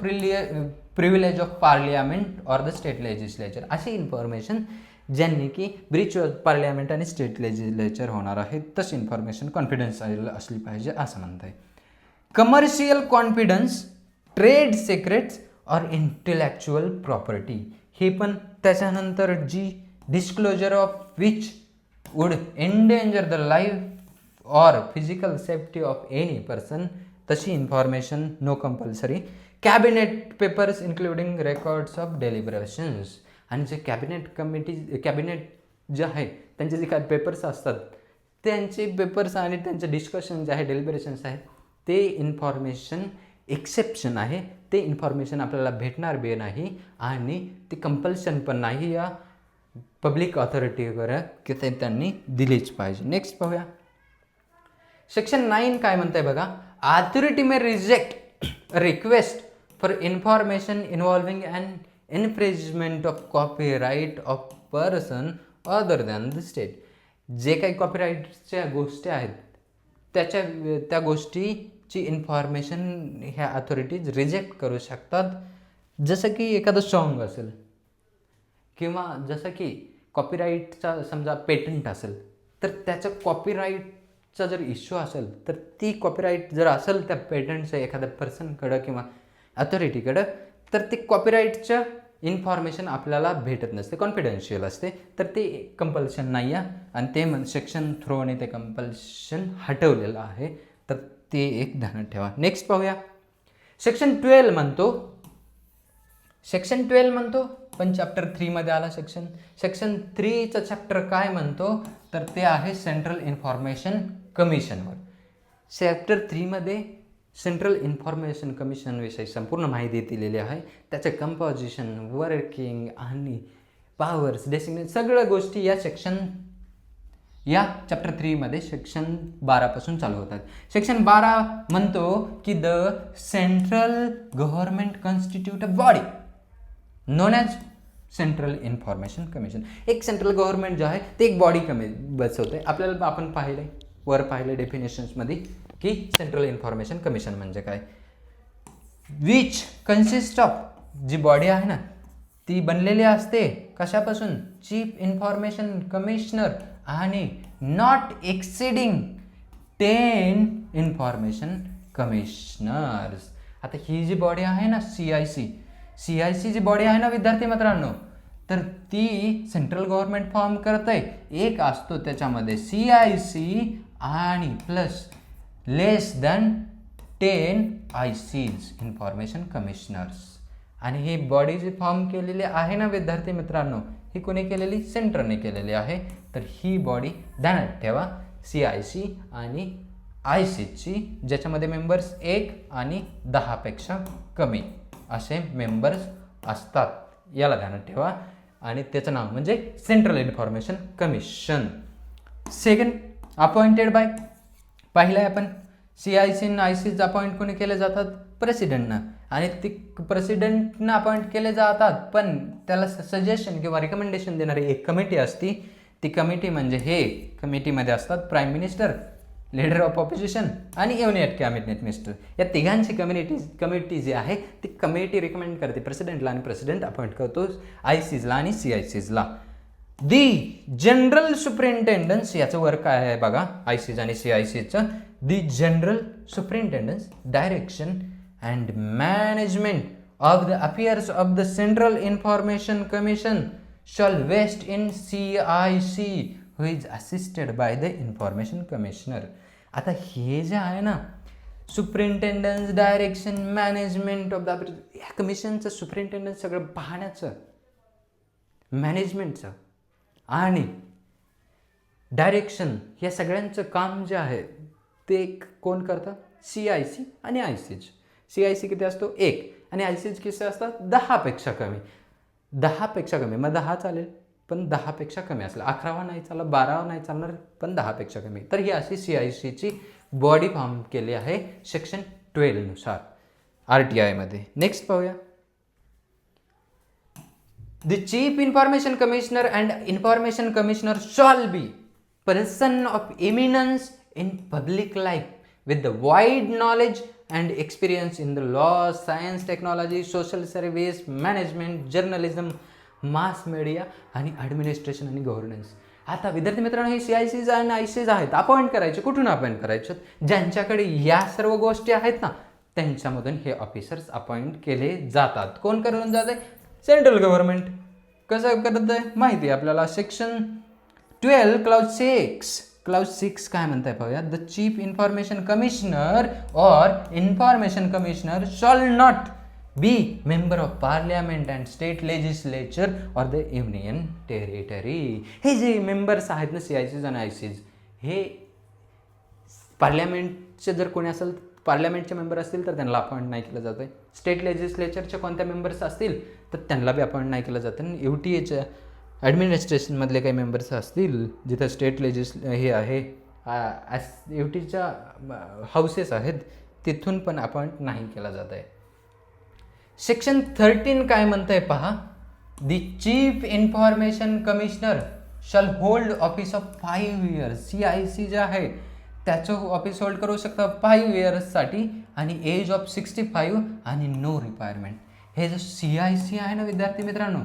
privilege of parliament or the state legislature, अशी इन्फॉर्मेशन ज्यांनी की ब्रीच ऑफ पार्लियामेंट आणि स्टेट लेजिस्लेचर होणार आहे तशी इन्फॉर्मेशन कॉन्फिडेन्शियल असली पाहिजे असं म्हणत आहे. Commercial confidence, trade secrets or intellectual property, हे पण. त्याच्यानंतर जी disclosure of which would endanger the life or physical safety of any person, तशी information no compulsory. Cabinet papers including records of deliberations, आणि जे कॅबिनेट जे आहे त्यांचे जे काय पेपर्स असतात त्यांचे पेपर्स आणि त्यांचे डिस्कशन जे आहे डेलिब्रेशन्स आहेत ते इन्फॉर्मेशन एक्सेप्शन आहे. ते इन्फॉर्मेशन आपल्याला भेटणार बी नाही आणि ते कंपल्शन पण नाही या पब्लिक ऑथॉरिटीवर की ते त्यांनी दिलीच पाहिजे. नेक्स्ट पाहूया. सेक्शन 9 काय म्हणत आहे बघा, authority may reject request for information involving and infringement of copyright of person other than the state. जे काही कॉपीराईटच्या गोष्टी आहेत त्या गोष्टीची इन्फॉर्मेशन ह्या अथॉरिटीज रिजेक्ट करू शकतात. जसं की एखादं सॉन्ग असेल किंवा जसं की कॉपीराईटचा समजा पेटंट असेल तर त्याचं कॉपीराईटचा जर इश्यू असेल तर ती कॉपीराईट जर असेल त्या पेटंटचं एखाद्या पर्सनकडं किंवा अथॉरिटीकडं तर ते कॉपीराईटचं इन्फॉर्मेशन आपल्याला भेटत नसते, कॉन्फिडेन्शियल असते. तर ते कंपल्शन नाही आहे आणि ते सेक्शन थ्रूने ते कंपल्शन हटवलेलं आहे. तर ते एक ध्यानात ठेवा. नेक्स्ट पाहूया. सेक्शन 12 म्हणतो पण चॅप्टर 3 मध्ये आला सेक्शन 3चं चॅप्टर काय म्हणतो तर ते आहे सेंट्रल इन्फॉर्मेशन कमिशनवर. चॅप्टर 3 मध्ये सेंट्रल इन्फॉर्मेशन कमिशन विषयी संपूर्ण माहिती दिलेली आहे. त्याचे कंपोजिशन, वर्किंग आणि पॉवर्स, डेसिग्नेट सगळ्या गोष्टी या चॅप्टर 3 मध्ये सेक्शन 12 पासून चालू होतात. सेक्शन 12 म्हणतो की the central government constitute a body non as central information commission. एक सेंट्रल गव्हर्नमेंट जे आहे ते एक बॉडी बसवते. आपल्याला आपण वर पाहिले डेफिनेशन्समध्ये की सेंट्रल इन्फॉर्मेशन कमिशन म्हणजे काय. विच कन्सिस्ट ऑफ, जी बॉडी आहे ना ती बनलेली असते कशापासून, चीफ इन्फॉर्मेशन कमिशनर आणि नॉट एक्सिडिंग 10 इन्फॉर्मेशन कमिशनर्स. आता ही जी बॉडी आहे ना सी आय सी जी बॉडी आहे ना विद्यार्थी मित्रांनो, तर ती सेंट्रल गव्हर्नमेंट फॉर्म करत आहे. एक असतो त्याच्यामध्ये CIC आणि प्लस लेस दॅन 10 ICs इन्फॉर्मेशन कमिशनर्स. आणि ही बॉडी जी फॉर्म केलेली आहे ना विद्यार्थी मित्रांनो, ही कोणी केलेली? सेंटरने केलेली आहे. तर ही बॉडी ध्यानात ठेवा, CIC आणि ICची, ज्याच्यामध्ये मेंबर्स 1 आणि 10पेक्षा कमी असे मेंबर्स असतात, याला ध्यानात ठेवा. आणि त्याचं नाव म्हणजे central information commission. Second, appointed by. पाहिलं आहे आपण CIC आणि ICs अपॉइंट कोणी केले जातात? प्रेसिडेंटनं. आणि ती प्रेसिडेंटनं अपॉइंट केले जातात, पण त्याला सजेशन किंवा रिकमेंडेशन देणारी एक कमिटी असती. ती कमिटी म्हणजे हे कमिटीमध्ये असतात prime minister, leader of opposition आणि युनियन कॅबिनेट मिनिस्टर. या तिघांची कमिटी जी आहे ती कमिटी रिकमेंड करते प्रेसिडेंटला आणि प्रेसिडेंट अपॉइंट करतो ICsला आणि CICsला. दी जनरल सुपरिंटेंडन्स, याचं वर्क काय आहे बघा ICs आणि CICचं. The general superintendence, direction and management of the affairs of the central information commission shall vest in CIC who is assisted by the information commissioner. आता हे जे आहे ना सुपरिंटेंडन्स, डायरेक्शन, मॅनेजमेंट ऑफ द, या कमिशनचं सुपरिंटेंडन्स सगळं पाहण्याचं, मॅनेजमेंटचं आणि डायरेक्शन, या सगळ्यांचं काम जे आहे ते कोण करतं? CIC आणि ICs. CIC किती असतो? 1 आणि ICs किती असतात? 10पेक्षा कमी. 10पेक्षा कमी, मग 10 चालेल पण 10पेक्षा कमी असलं, 11वा नाही चालणार, 12वा नाही चालणार, पण 10पेक्षा कमी. तर ही अशी CICची बॉडी फॉर्म केली आहे सेक्शन 12 नुसार RTI मध्ये. नेक्स्ट पाहूया. The chief information commissioner and information commissioner shall be person of eminence in public life with the wide knowledge and experience in the law, science, technology, social service, management, journalism, mass media आणि administration आणि governance. आता विद्यार्थी मित्रांनो, हे CICs आणि ICs आहेत, appoint करायचे. कुठून अपॉइंट करायचे? ज्यांच्याकडे या सर्व गोष्टी आहेत ना, त्यांच्यामधून हे ऑफिसर्स अपॉइंट केले जातात. कोण करून जाते? Central government. कसं करत आहे माहिती आहे आपल्याला. सेक्शन 12 क्लाउज 6 काय म्हणताय पाहूया. द चीफ इन्फॉर्मेशन कमिशनर और information commissioner shall not be member of parliament and state legislature or the union territory. हे जे मेंबर्स आहेत ना CICs आणि ICs, हे पार्लियामेंटचे जर कोणी असेल, पार्लियामेंटचे मेंबर असतील तर त्यांना अपॉइंट नाही केलं जातं. स्टेट लेजिस्लेचरचे कोणत्या मेंबर्स असतील तर त्यांना बी अपॉइंट नाही केलं जातं. UTAच्या ॲडमिनिस्ट्रेशनमधले काही मेंबर्स असतील जिथं स्टेट हे आहे, UTच्या हाऊसेस आहेत, तिथून पण अपॉइंट नाही केला जात आहे. सेक्शन 13 काय म्हणतंय पहा. The chief information commissioner shall hold office of 5 years. CIC जे आहे त्याचं ऑफिस होल्ड करू शकतं 5 yearsसाठी आणि एज ऑफ 65 आणि नो रिक्वायरमेंट. हे जो CIC आहे ना विद्यार्थी मित्रांनो,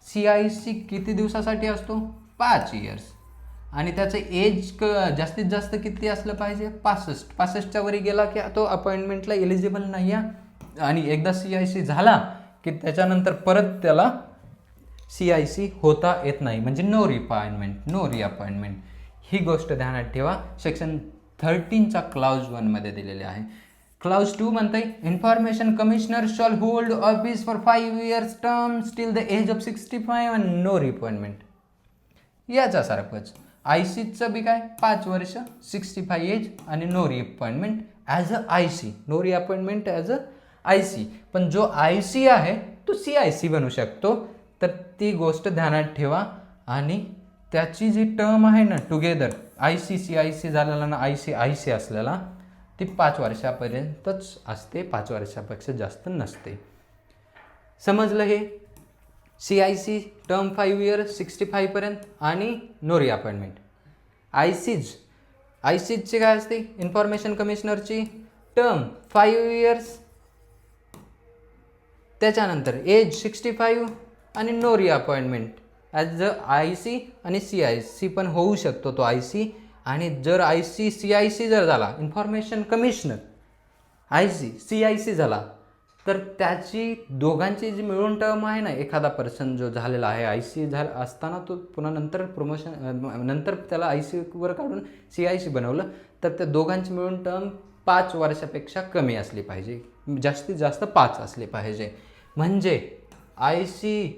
CIC किती दिवसासाठी असतो? 5 years. आणि त्याचं एज जास्तीत जास्त किती असलं पाहिजे? 65च्या वरी गेला की तो अपॉइंटमेंटला एलिजिबल नाही आहे. आणि एकदा CIC झाला की त्याच्यानंतर परत त्याला CIC होता येत नाही, म्हणजे नो रिअपॉइंटमेंट. ही गोष्ट ध्यानात ठेवा. सेक्शन 13चा क्लाउज 1 मध्ये दिलेले आहे. क्लाउज 2 म्हणते information commissioner shall hold office for 5 years term still the age of 65 and no reappointment. याच्यासारखंच ICचं बी काय 5 वर्ष, 65 एज आणि no reappointment as a IC, no reappointment as a IC. पण जो IC आहे तो CIC बनू शकतो. तर ती गोष्ट ध्यानात ठेवा. आणि त्याची जी टर्म आहे ना टुगेदर, IC CIC झालेला ना IC असलेला, ती 5 वर्षापर्यंतच असते, 5 वर्षापेक्षा जास्त नसते. समजलं हे? CIC टर्म 5 years 65 पर्यंत आणि नो रिअपॉइंटमेंट. ICची काय असते? इन्फॉर्मेशन कमिशनरची टर्म 5 years, त्याच्यानंतर एज 65 आणि no reappointment as a IC. आणि CIC पण होऊ शकतो तो IC. आणि जर IC CIC जर झाला, इन्फॉर्मेशन कमिशनर CIC झाला तर त्याची दोघांची जी मिळून टर्म आहे ना, एखादा पर्सन जो झालेला आहे IC झाला असताना तो पुन्हा नंतर नंतर त्याला ICवर काढून CIC बनवलं, तर त्या दोघांची मिळून टर्म 5 वर्षापेक्षा कमी असली पाहिजे, जास्तीत जास्त 5 असली पाहिजे. म्हणजे IC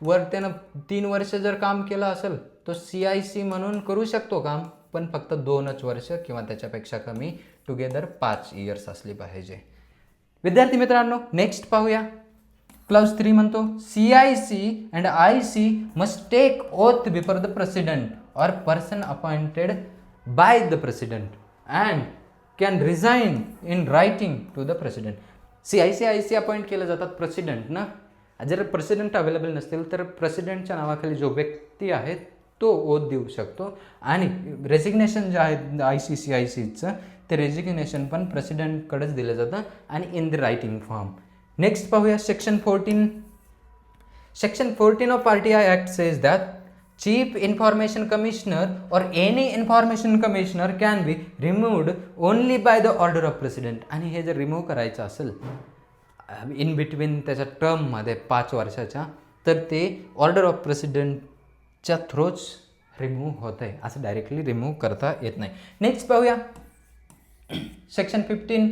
वर त्यानं 3 वर्ष जर काम केलं असेल तो CIC म्हणून करू शकतो काम, पण फक्त 2च वर्ष किंवा त्याच्यापेक्षा कमी, टुगेदर 5 इयर्स असली पाहिजे. विद्यार्थी मित्रांनो, नेक्स्ट पाहूया. क्लाउज 3 म्हणतो CIC and IC must take oath before the president or person appointed by the president and can resign in writing to the president. CIC IC appoint केलं जातात प्रेसिडेंट ना. जर प्रेसिडेंट अवेलेबल नसतील तर प्रेसिडेंटच्या नावाखाली जो व्यक्ती आहे तो ओथ देऊ शकतो, आणि रेजिग्नेशन जे आहे ICCICचं ते रेजिग्नेशन पण प्रेसिडेंटकडेच दिलं जातं आणि in the writing form. Next पाहूया section 14. Section 14 of RTI act says that chief information commissioner or any information commissioner can be removed only by the order of president. आणि हे जर रिमूव्ह करायचं असेल इन बिटवीन त्याच्या टर्ममध्ये 5 वर्षाच्या, तर ते ऑर्डर ऑफ प्रेसिडेंटच्या थ्रूच रिमूव्ह होतं आहे, असं डायरेक्टली रिमूव्ह करता येत नाही. नेक्स्ट पाहूया सेक्शन 15.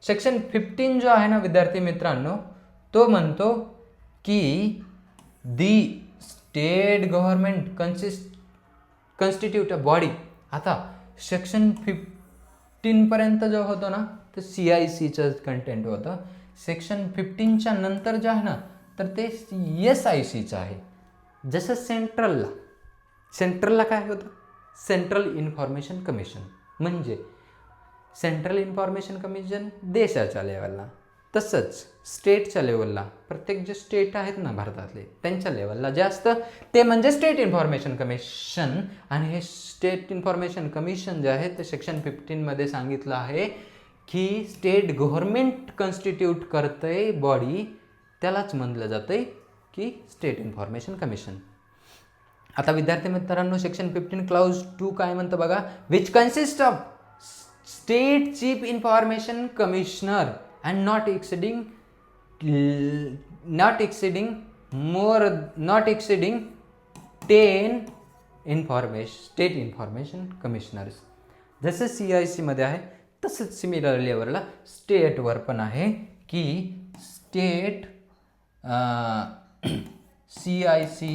सेक्शन 15 जो आहे ना विद्यार्थी मित्रांनो, तो म्हणतो की दी state government constitute a body. आता सेक्शन 15पर्यंत जो होतो ना तर CICचं कंटेंट होतं. सेक्शन 15च्या नंतर जे आहे ना तर ते SICचं आहे. जसं सेंट्रलला काय होतं, सेंट्रल इन्फॉर्मेशन कमिशन, म्हणजे सेंट्रल इन्फॉर्मेशन कमिशन देशाच्या लेवलला, तसंच स्टेटच्या लेवलला प्रत्येक जे स्टेट आहेत ना भारतातले त्यांच्या लेवलला जे असतं ते म्हणजे स्टेट इन्फॉर्मेशन कमिशन. आणि हे स्टेट इन्फॉर्मेशन कमिशन जे आहे ते सेक्शन 15मध्ये सांगितलं आहे की स्टेट गव्हर्नमेंट कन्स्टिट्यूट करतंय बॉडी, त्यालाच म्हणलं जातंय की स्टेट इन्फॉर्मेशन कमिशन. आता विद्यार्थी मित्रांनो सेक्शन 15 क्लाउज 2 काय म्हणतं बघा. Which consist of state chief information commissioner and not exceeding 10 state information commissioners. जसं CICमध्ये आहे तसंच सिमिलर लेवलला स्टेटवर पण आहे की स्टेट CIC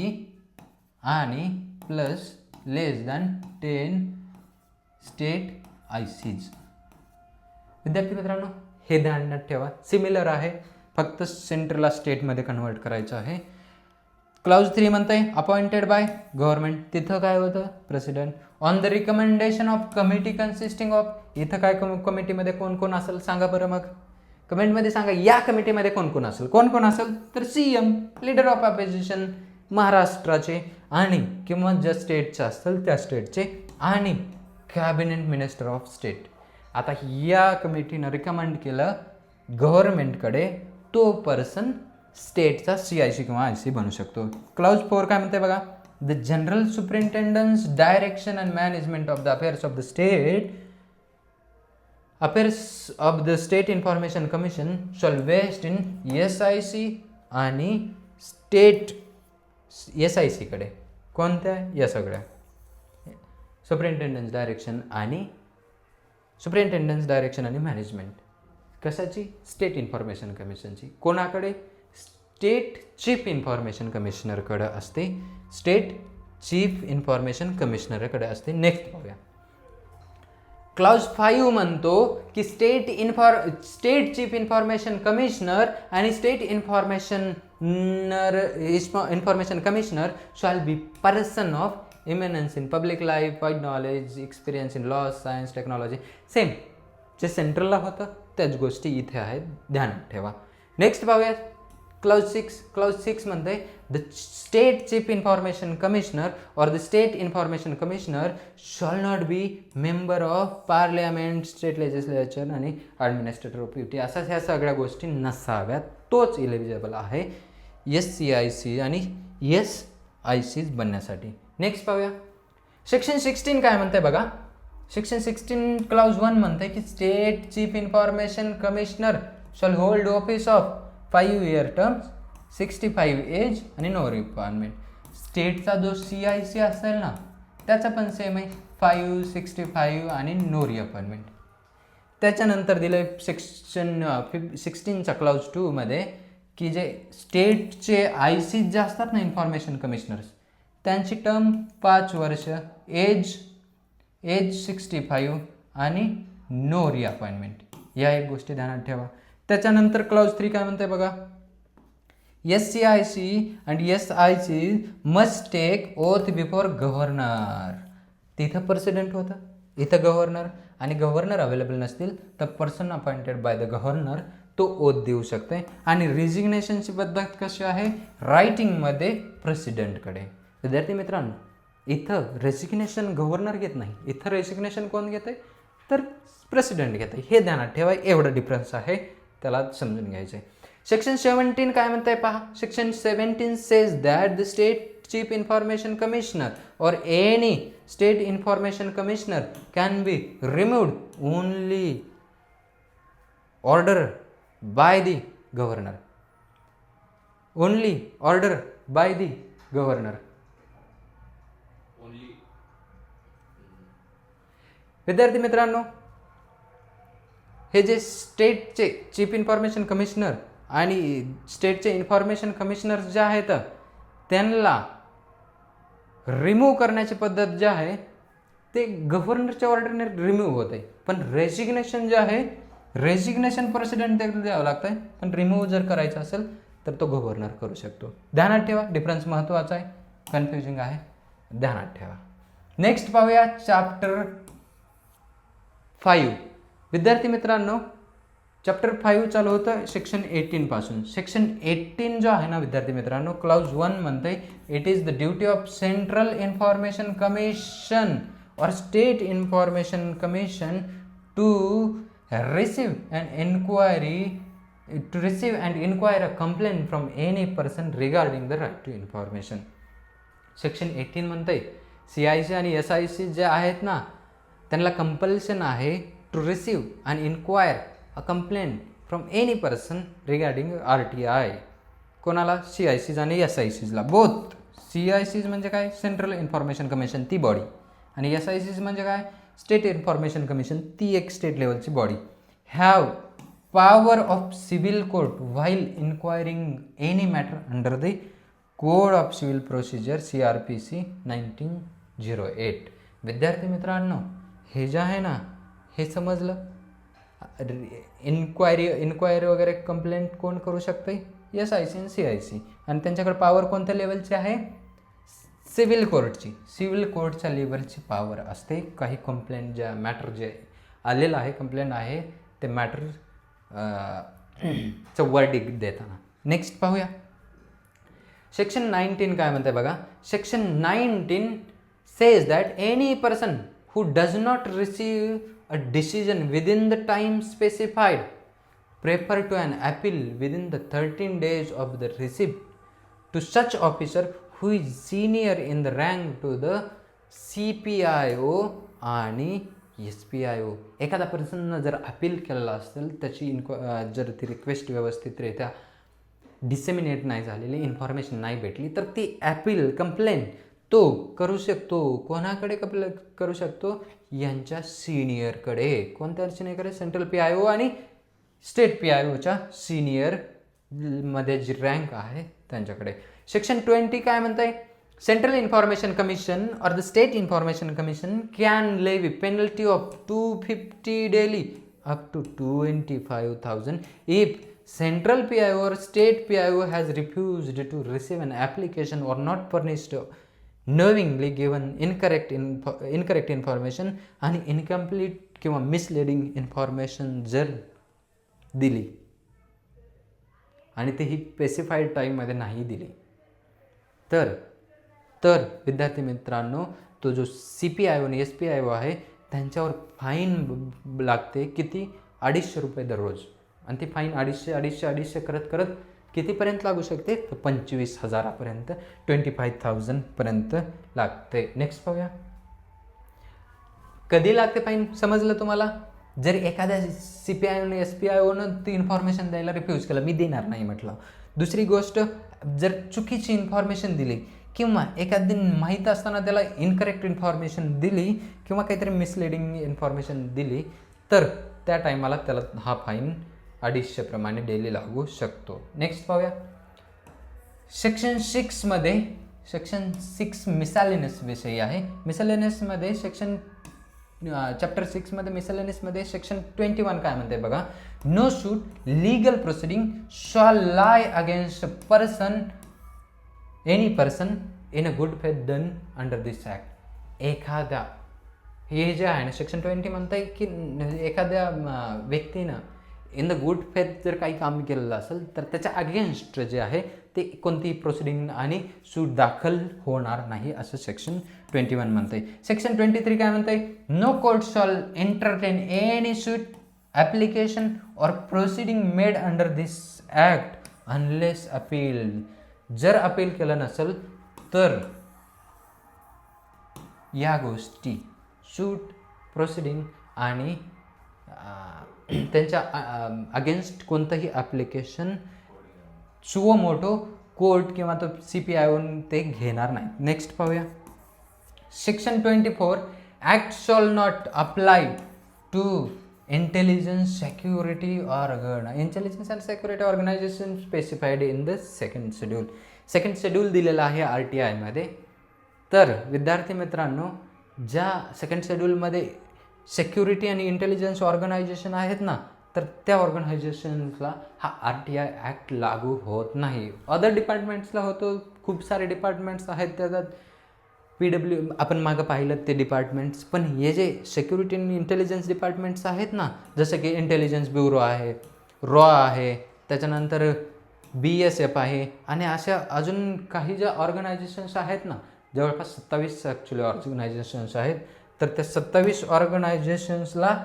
आणि प्लस लेस दॅन 10 स्टेट ICs. विद्यार्थी मित्रांनो हे ध्यानात ठेवा, सिमिलर आहे, फक्त सेंट्रलला स्टेटमध्ये कन्वर्ट करायचं आहे. क्लाउज 3 म्हणते अपॉइंटेड बाय गव्हर्नमेंट. तिथं काय होतं, president. On the recommendation of committee consisting of. इथं काय कमिटीमध्ये कोण कोण असेल सांगा बरं, मग कमेंटमध्ये सांगा. या कमिटीमध्ये कोण कोण असेल तर CM लीडर ऑफ ऑपोजिशन महाराष्ट्राचे, आणि किंवा ज्या स्टेटचे असतील त्या स्टेटचे, आणि कॅबिनेट मिनिस्टर ऑफ स्टेट. आता या कमिटीनं रिकमेंड केलं गव्हर्नमेंटकडे, तो पर्सन स्टेटचा CIC किंवा IC बनू शकतो. क्लाउज 4 काय म्हणते बघा. The general superintendence direction and management of the affairs of the state information commission shall vest in SIC आणि स्टेट SICकडे. कोणत्या? या सगळ्या सुपरिंटेंडन्स डायरेक्शन आणि मॅनेजमेंट कशाची? स्टेट इन्फॉर्मेशन कमिशनची. कोणाकडे? स्टेट चीफ इन्फॉर्मेशन कमिशनरकडे असते. स्टेट चीफ इन्फॉर्मेशन कमिशनरकडे असते. नेक्स्ट पाहूया. क्लाउज 5 म्हणतो की स्टेट चीफ इन्फॉर्मेशन कमिशनर आणि state information commissioner shall be person of eminence in public life, wide knowledge, experience in law, science, technology. Same जे सेंट्रलला होतं त्याच गोष्टी इथे आहेत, ध्यानात ठेवा. नेक्स्ट पाहूया क्लाउज 6 म्हणते the state chief information commissioner or the state information commissioner shall not be member of parliament, state legislature आणि ॲडमिनिस्ट्रेटिव्ह ड्युटी. असाच ह्या सगळ्या गोष्टी नसाव्यात. तोच इलिजिबल आहे SCIC आणि SICs बनण्यासाठी. नेक्स्ट पाहूया सेक्शन 16 काय म्हणते बघा. सेक्शन 16 क्लाउज 1 म्हणते की state chief information commissioner shall hold office of 5 year terms, 65 age आणि नो रिक्वायरमेंट. स्टेटचा जो CIC असेल ना त्याचा पण सेम आहे 5, 65 आणि नो रिअपॉइंटमेंट. त्याच्यानंतर दिलं सेक्शन 16चा क्लाउज 2 मध्ये की जे स्टेटचे IC जे असतात ना इन्फॉर्मेशन कमिशनर्स त्यांची टर्म 5 वर्ष, एज 65 आणि नो रिअपॉइंटमेंट. या एक गोष्टी ध्यानात ठेवा. त्याच्यानंतर क्लाउज 3 काय म्हणते बघा, SCIC and SIC must take oath before governor. तिथं प्रेसिडेंट होतं, इथं गव्हर्नर, आणि गव्हर्नर अवेलेबल नसतील तर person appointed by the governor तो ओथ देऊ शकते. आणि रिजिग्नेशनची पद्धत कशी आहे, रायटिंगमध्ये प्रेसिडेंटकडे. विद्यार्थी मित्रांनो, इथं रेसिग्नेशन गव्हर्नर घेत नाही, इथं रेसिग्नेशन कोण घेते तर प्रेसिडेंट घेते. हे ध्यानात ठेवा, एवढं डिफरन्स आहे, त्याला समजून घ्यायचं आहे. सेक्शन 17 काय म्हणताय पहा. Section 17 says that the state chief information commissioner or any state information commissioner can be removed only order by the governor. Only order by the governor. विद्यार्थी मित्रांनो, हे जे स्टेटचे चीफ इन्फॉर्मेशन कमिशनर आणि स्टेटचे इन्फॉर्मेशन कमिशनर जे आहेत त्यांना remove करण्याची पद्धत जी आहे ते गव्हर्नरच्या ऑर्डरने रिमूव्ह होते. पण रेजिग्नेशन जे आहे, रेजिग्नेशन प्रेसिडेंट द्यावं लागतं आहे, पण रिमूव्ह जर करायचं असेल तर तो गव्हर्नर करू शकतो. ध्यानात ठेवा, डिफरन्स महत्त्वाचा आहे, कन्फ्युजिंग आहे, ध्यानात ठेवा. नेक्स्ट पाहूया चॅप्टर 5. विद्यार्थी मित्रांनो, चॅप्टर 5 चालू होतं सेक्शन 18 पासून. सेक्शन 18 जो आहे ना विद्यार्थी मित्रांनो, क्लाउज 1 म्हणते it is the duty of central information commission or state information commission to receive and inquire a complaint from any person regarding the right to information. Section 18 म्हणते CIC आणि SIC जे आहेत ना त्यांना कंपल्शन आहे to receive and inquire a complaint from any person regarding RTI. कोणाला, CICs आणि SICsला. बोथ CICs म्हणजे काय, सेंट्रल इन्फॉर्मेशन कमिशन ती बॉडी, आणि SICs म्हणजे काय, स्टेट इन्फॉर्मेशन कमिशन ती एक स्टेट लेवलची body. Have power of civil court while inquiring any matter under the code of civil procedure CRPC 1908. विद्यार्थी मित्रांनो, हे जे आहे ना हे समजलं. इन्क्वायरी वगैरे कंप्लेंट कोण करू शकते, SIC आणि CIC, आणि त्यांच्याकडे पॉवर कोणत्या लेवलची आहे, सिव्हिल कोर्टची. सिव्हिल कोर्टच्या लेवलची पॉवर असते. काही कंप्लेंट ज्या मॅटर जे आलेलं आहे, कंप्लेंट आहे ते मॅटर चं वर्डिक्ट देताना. नेक्स्ट पाहूया सेक्शन 19 काय म्हणते बघा. Section 19 says that any person who does not receive a decision within the time specified prefer to an appeal within the 13 days of the receipt to such officer who is senior in the rank to the CPIO आणि SPIO. एखादा person जर appeal केलेला असेल, त्याची जर ती request व्यवस्थितरित्या disseminate नाही झालेली, इन्फॉर्मेशन नाही भेटली, तर ती ॲपील कंप्लेंट तो करू शकतो. कोणाकडे करू शकतो, यांच्या सिनियरकडे. कोणत्या सिनियरकडे, सेंट्रल PIO आणि स्टेट PIOच्या सिनियरमध्ये जी रँक आहे त्यांच्याकडे. सेक्शन 20 काय म्हणत आहे, central information commission or the state information commission can levy penalty of 250 daily up to 25,000 if central PIO or state PIO has refused to receive an application or not furnished knowingly given incorrect information आणि incomplete किंवा misleading information जर दिली आणि ती ही specified टाईममध्ये नाही दिली तर विद्यार्थी मित्रांनो, तो जो CPIO आणि SPIO आहे त्यांच्यावर फाईन लागते. किती, 250 रुपये दररोज. आणि ती फाईन 250 करत कितीपर्यंत लागू शकते, तर 25,000पर्यंत, 25,000पर्यंत लागते. नेक्स्ट पाहूया कधी लागते फाईन समजलं तुम्हाला? जर एखाद्या CPIOने SPIOनं ती इन्फॉर्मेशन द्यायला रिफ्यूज केलं, मी देणार नाही म्हटलं. दुसरी गोष्ट, जर चुकीची इन्फॉर्मेशन दिली किंवा एखादी माहीत असताना त्याला इनकरेक्ट इन्फॉर्मेशन दिली किंवा काहीतरी मिसलिडिंग इन्फॉर्मेशन दिली, तर त्या टायमाला त्याला हा फाईन 250 प्रमाणे डेली लागू शकतो. नेक्स्ट पाहूया. सेक्शन 6 मिसॅलेनियस विषयी आहे. मिसॅलेनियसमध्ये चॅप्टर 6मध्ये मिसॅलेनियसमध्ये सेक्शन 21 काय म्हणते बघा. No suit legal proceeding shall lie against any person in a good faith done under this act. एखाद्या, हे जे आहे ना सेक्शन 20 म्हणतंय की एखाद्या व्यक्तीनं इन द गुड फेथ जर काही काम केलेलं असेल तर त्याच्या अगेन्स्ट जे आहे ते कोणतीही प्रोसिडिंग आणि सूट दाखल होणार नाही, असं सेक्शन 21 म्हणतंय. सेक्शन 23 काय म्हणतंय. No court shall entertain any suit application or proceeding made under this act unless appeal. जर अपील केलं नसेल तर या गोष्टी सूट, प्रोसिडिंग आणि त्यांच्या अगेन्स्ट कोणतंही ॲप्लिकेशन सुओ मोटो कोर्ट किंवा तो CPIO ते घेणार नाही. नेक्स्ट पाहूया. Section 24 act shall not apply to intelligence security organisation specified in the second schedule. Second schedule दिलेलं आहे RTI मध्ये. तर विद्यार्थी मित्रांनो, ज्या सेकंड शेड्यूलमध्ये सिक्युरिटी आणि इंटेलिजन्स ऑर्गनायझेशन आहेत ना, तर त्या ऑर्गनायझेशन्सला हा RTI ॲक्ट लागू होत नाही. अदर डिपार्टमेंट्सला होतो. खूप सारे डिपार्टमेंट्स आहेत त्याच्यात. PW आपण मागं पाहिलं ते डिपार्टमेंट्स. पण हे जे सिक्युरिटी आणि इंटेलिजन्स डिपार्टमेंट्स आहेत ना, जसं की इंटेलिजन्स ब्युरो आहे, रॉ आहे, त्याच्यानंतर BSF आहे आणि अशा अजून काही ज्या ऑर्गनायझेशन्स आहेत ना, जवळपास 27 ॲक्च्युली ऑर्गनायझेशन्स आहेत. तर त्या 27 ऑर्गनायझेशन्सला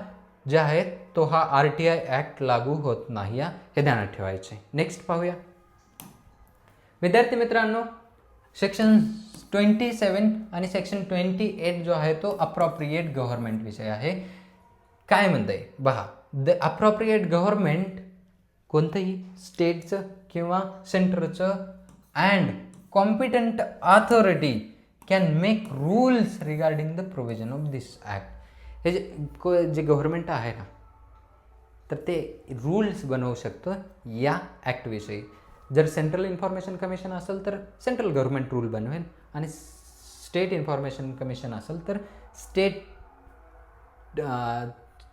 जे आहेत तो हा RTI ॲक्ट लागू होत नाही, हे ध्यानात ठेवायचे. नेक्स्ट पाहूया. विद्यार्थी मित्रांनो, सेक्शन 27 आणि सेक्शन 28 जो आहे तो अप्रोप्रिएट गव्हर्नमेंट विषय आहे. काय म्हणतंय पहा. द अप्रोप्रिएट गव्हर्नमेंट कोणतंही स्टेटचं किंवा सेंटरचं and competent authority can make rules regarding the provision of this act. हे जे गव्हर्नमेंट आहे ना, तर ते रूल्स बनवू शकतं या ॲक्टविषयी. जर सेंट्रल इन्फॉर्मेशन कमिशन असेल तर सेंट्रल गव्हर्नमेंट रूल बनवेल आणि स्टेट इन्फॉर्मेशन कमिशन असेल तर स्टेट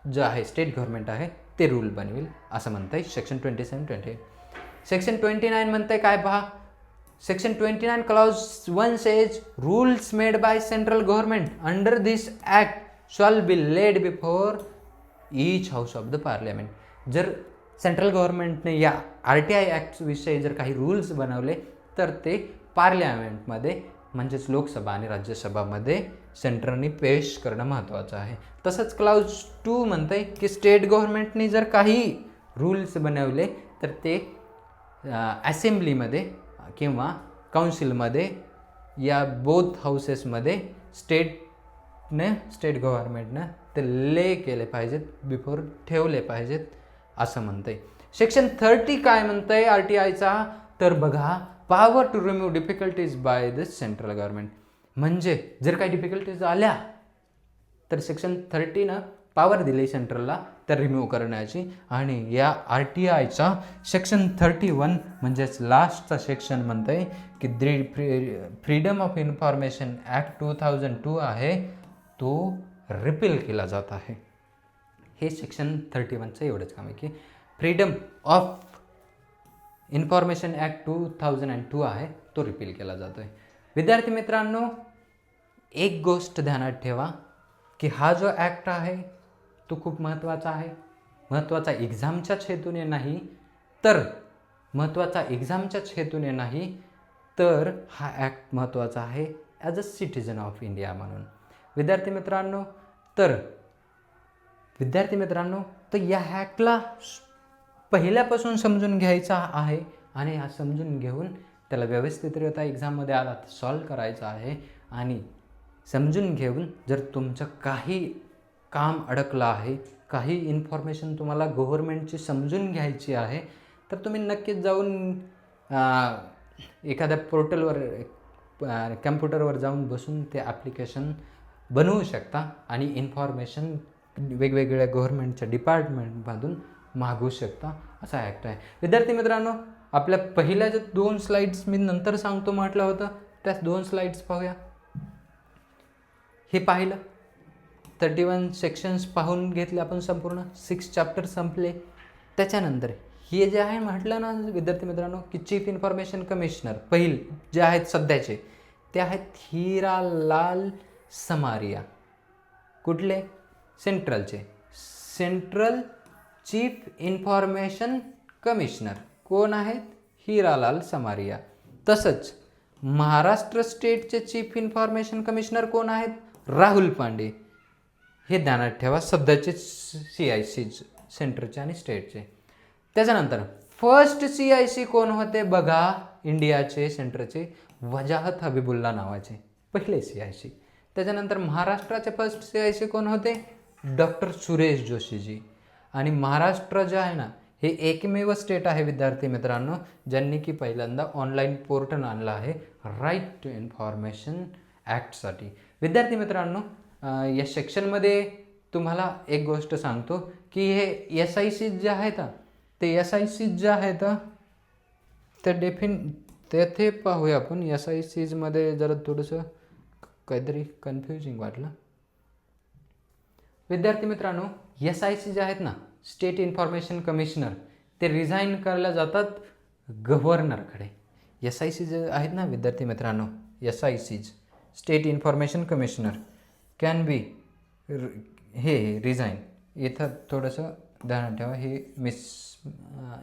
जे आहे स्टेट गव्हर्नमेंट आहे ते रूल बनवेल, असं म्हणतं आहे सेक्शन 27-28. सेक्शन 29 म्हणतं काय पहा. Section 29 clause 1 says rules made by central government under this act shall be laid before each house of the parliament. जर सेंट्रल गव्हर्नमेंटने या RTI ॲक्ट विषयी जर काही रूल्स बनवले तर ते पार्लमेंटमध्ये म्हणजेच लोकसभा आणि राज्यसभामध्ये सेंटरने पेश करणं महत्त्वाचं आहे. तसंच क्लाउज 2 म्हणतंय की स्टेट गव्हर्नमेंटने जर काही रूल्स बनवले तर ते असेंब्लीमध्ये किंवा काउन्सिलमध्ये या बोथ हाऊसेसमध्ये स्टेट गव्हर्नमेंटनं ते ले केले पाहिजेत, बिफोर ठेवले पाहिजेत, असं म्हणतंय. सेक्शन 30 काय म्हणतंय RTIचा तर बघा. Power to remove difficulties by the central government. म्हणजे जर काही डिफिकल्टीज आल्या तर सेक्शन 30नं पॉवर दिली सेंट्रलला तर रिमूव्ह करण्याची. आणि या RTIचा सेक्शन 31 म्हणजेच लास्टचा सेक्शन म्हणतंय की फ्रीडम ऑफ इन्फॉर्मेशन ॲक्ट 2002 आहे तो रिपील केला जात आहे. हे सेक्शन 31चं एवढंच काम आहे की फ्रीडम ऑफ इन्फॉर्मेशन ॲक्ट 2002 आहे तो रिपील केला जातो आहे. विद्यार्थी मित्रांनो, एक गोष्ट ध्यानात ठेवा की हा जो ॲक्ट आहे तो खूप महत्त्वाचा आहे. महत्त्वाचा एक्झामच्याच हेतूने नाही तर हा ॲक्ट महत्त्वाचा आहे as a citizen of India म्हणून. विद्यार्थी मित्रांनो, तर या ॲक्टला पहिल्यापासून समजून घ्यायचा आहे आणि हा समजून घेऊन त्याला व्यवस्थितरित्या एक्झाममध्ये आला तर सॉल्व करायचा आहे. आणि समजून घेऊन जर तुमचं काही काम अडकलं आहे, काही इन्फॉर्मेशन तुम्हाला गव्हर्नमेंटची समजून घ्यायची आहे, तर तुम्ही नक्कीच जाऊन एखाद्या पोर्टलवर कॅम्प्युटरवर जाऊन बसून ते ॲप्लिकेशन बनवू शकता आणि इन्फॉर्मेशन वेगवेगळ्या गव्हर्नमेंटच्या डिपार्टमेंटमधून मागवू शकता. असा ॲक्ट आहे. विद्यार्थी मित्रांनो, आपल्या पहिल्या ज्या 2 स्लाईड्स मी नंतर सांगतो म्हटलं होतं, त्याच 2 स्लाईड्स पाहूया. हे पाहिलं 31 सेक्शन्स पाहून घेतले आपण संपूर्ण, 6 चॅप्टर संपले. त्याच्यानंतर हे जे आहे म्हटलं ना विद्यार्थी मित्रांनो की चीफ इन्फॉर्मेशन कमिशनर पहिल जे आहेत सध्याचे ते आहेत हीरालाल समारिया. कुठले? सेंट्रलचे. सेंट्रल चीफ इन्फॉर्मेशन कमिशनर कोण आहेत? हीरालाल समारिया. तसंच महाराष्ट्र स्टेटचे चीफ इन्फॉर्मेशन कमिशनर कोण आहेत? राहुल पांडे. हे ध्यानात ठेवा, सध्याचे CIC सेंटरचे आणि स्टेटचे. त्याच्यानंतर फर्स्ट CIC कोण होते बघा? इंडियाचे सेंटरचे वजाहत हबीबुल्ला नावाचे पहिले CIC. त्याच्यानंतर महाराष्ट्राचे फर्स्ट CIC कोण होते? डॉक्टर सुरेश जोशीजी. आणि महाराष्ट्र जे आहे ना हे एकमेव स्टेट आहे विद्यार्थी मित्रांनो ज्यांनी की पहिल्यांदा ऑनलाईन पोर्टल आणला आहे राईट टू इन्फॉर्मेशन ॲक्टसाठी. विद्यार्थी मित्रांनो, या सेक्शनमध्ये तुम्हाला एक गोष्ट सांगतो की हे SIC जे आहेत ते SIC जे आहेत ते तेथे पाहूया आपण. SICमध्ये जरा थोडंसं काहीतरी कन्फ्युजिंग वाटलं. विद्यार्थी मित्रांनो, SIC जे आहेत ना स्टेट इन्फॉर्मेशन कमिशनर ते रिझाईन करायला जातात गव्हर्नरकडे. SIC जे आहेत ना विद्यार्थी मित्रांनो, SIC state information commissioner can बी हे रिझाईन. इथं थोडंसं ध्यानात ठेवा, हे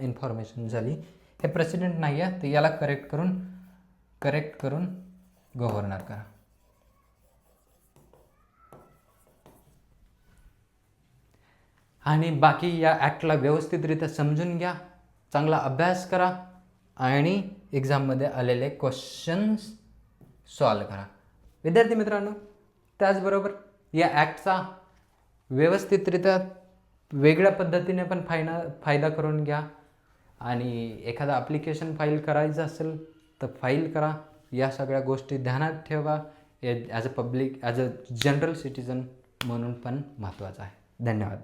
इन्फॉर्मेशन झाली. हे प्रेसिडेंट नाही आहे, तर याला करेक्ट करून गव्हर्नर करा. आणि बाकी या ॲक्टला व्यवस्थितरित्या समजून घ्या, चांगला अभ्यास करा आणि एक्झाममध्ये आलेले क्वेश्चन्स सॉल्व करा. विद्यार्थी मित्रांनो, त्याचबरोबर या ॲक्टचा व्यवस्थितरित्या वेगळ्या पद्धतीने पण फायदा करून घ्या. आणि एखादा ॲप्लिकेशन फाईल करायचं असेल तर फाईल करा. या सगळ्या गोष्टी ध्यानात ठेवा. ॲज अ जनरल सिटिझन म्हणून पण महत्त्वाचं आहे. धन्यवाद.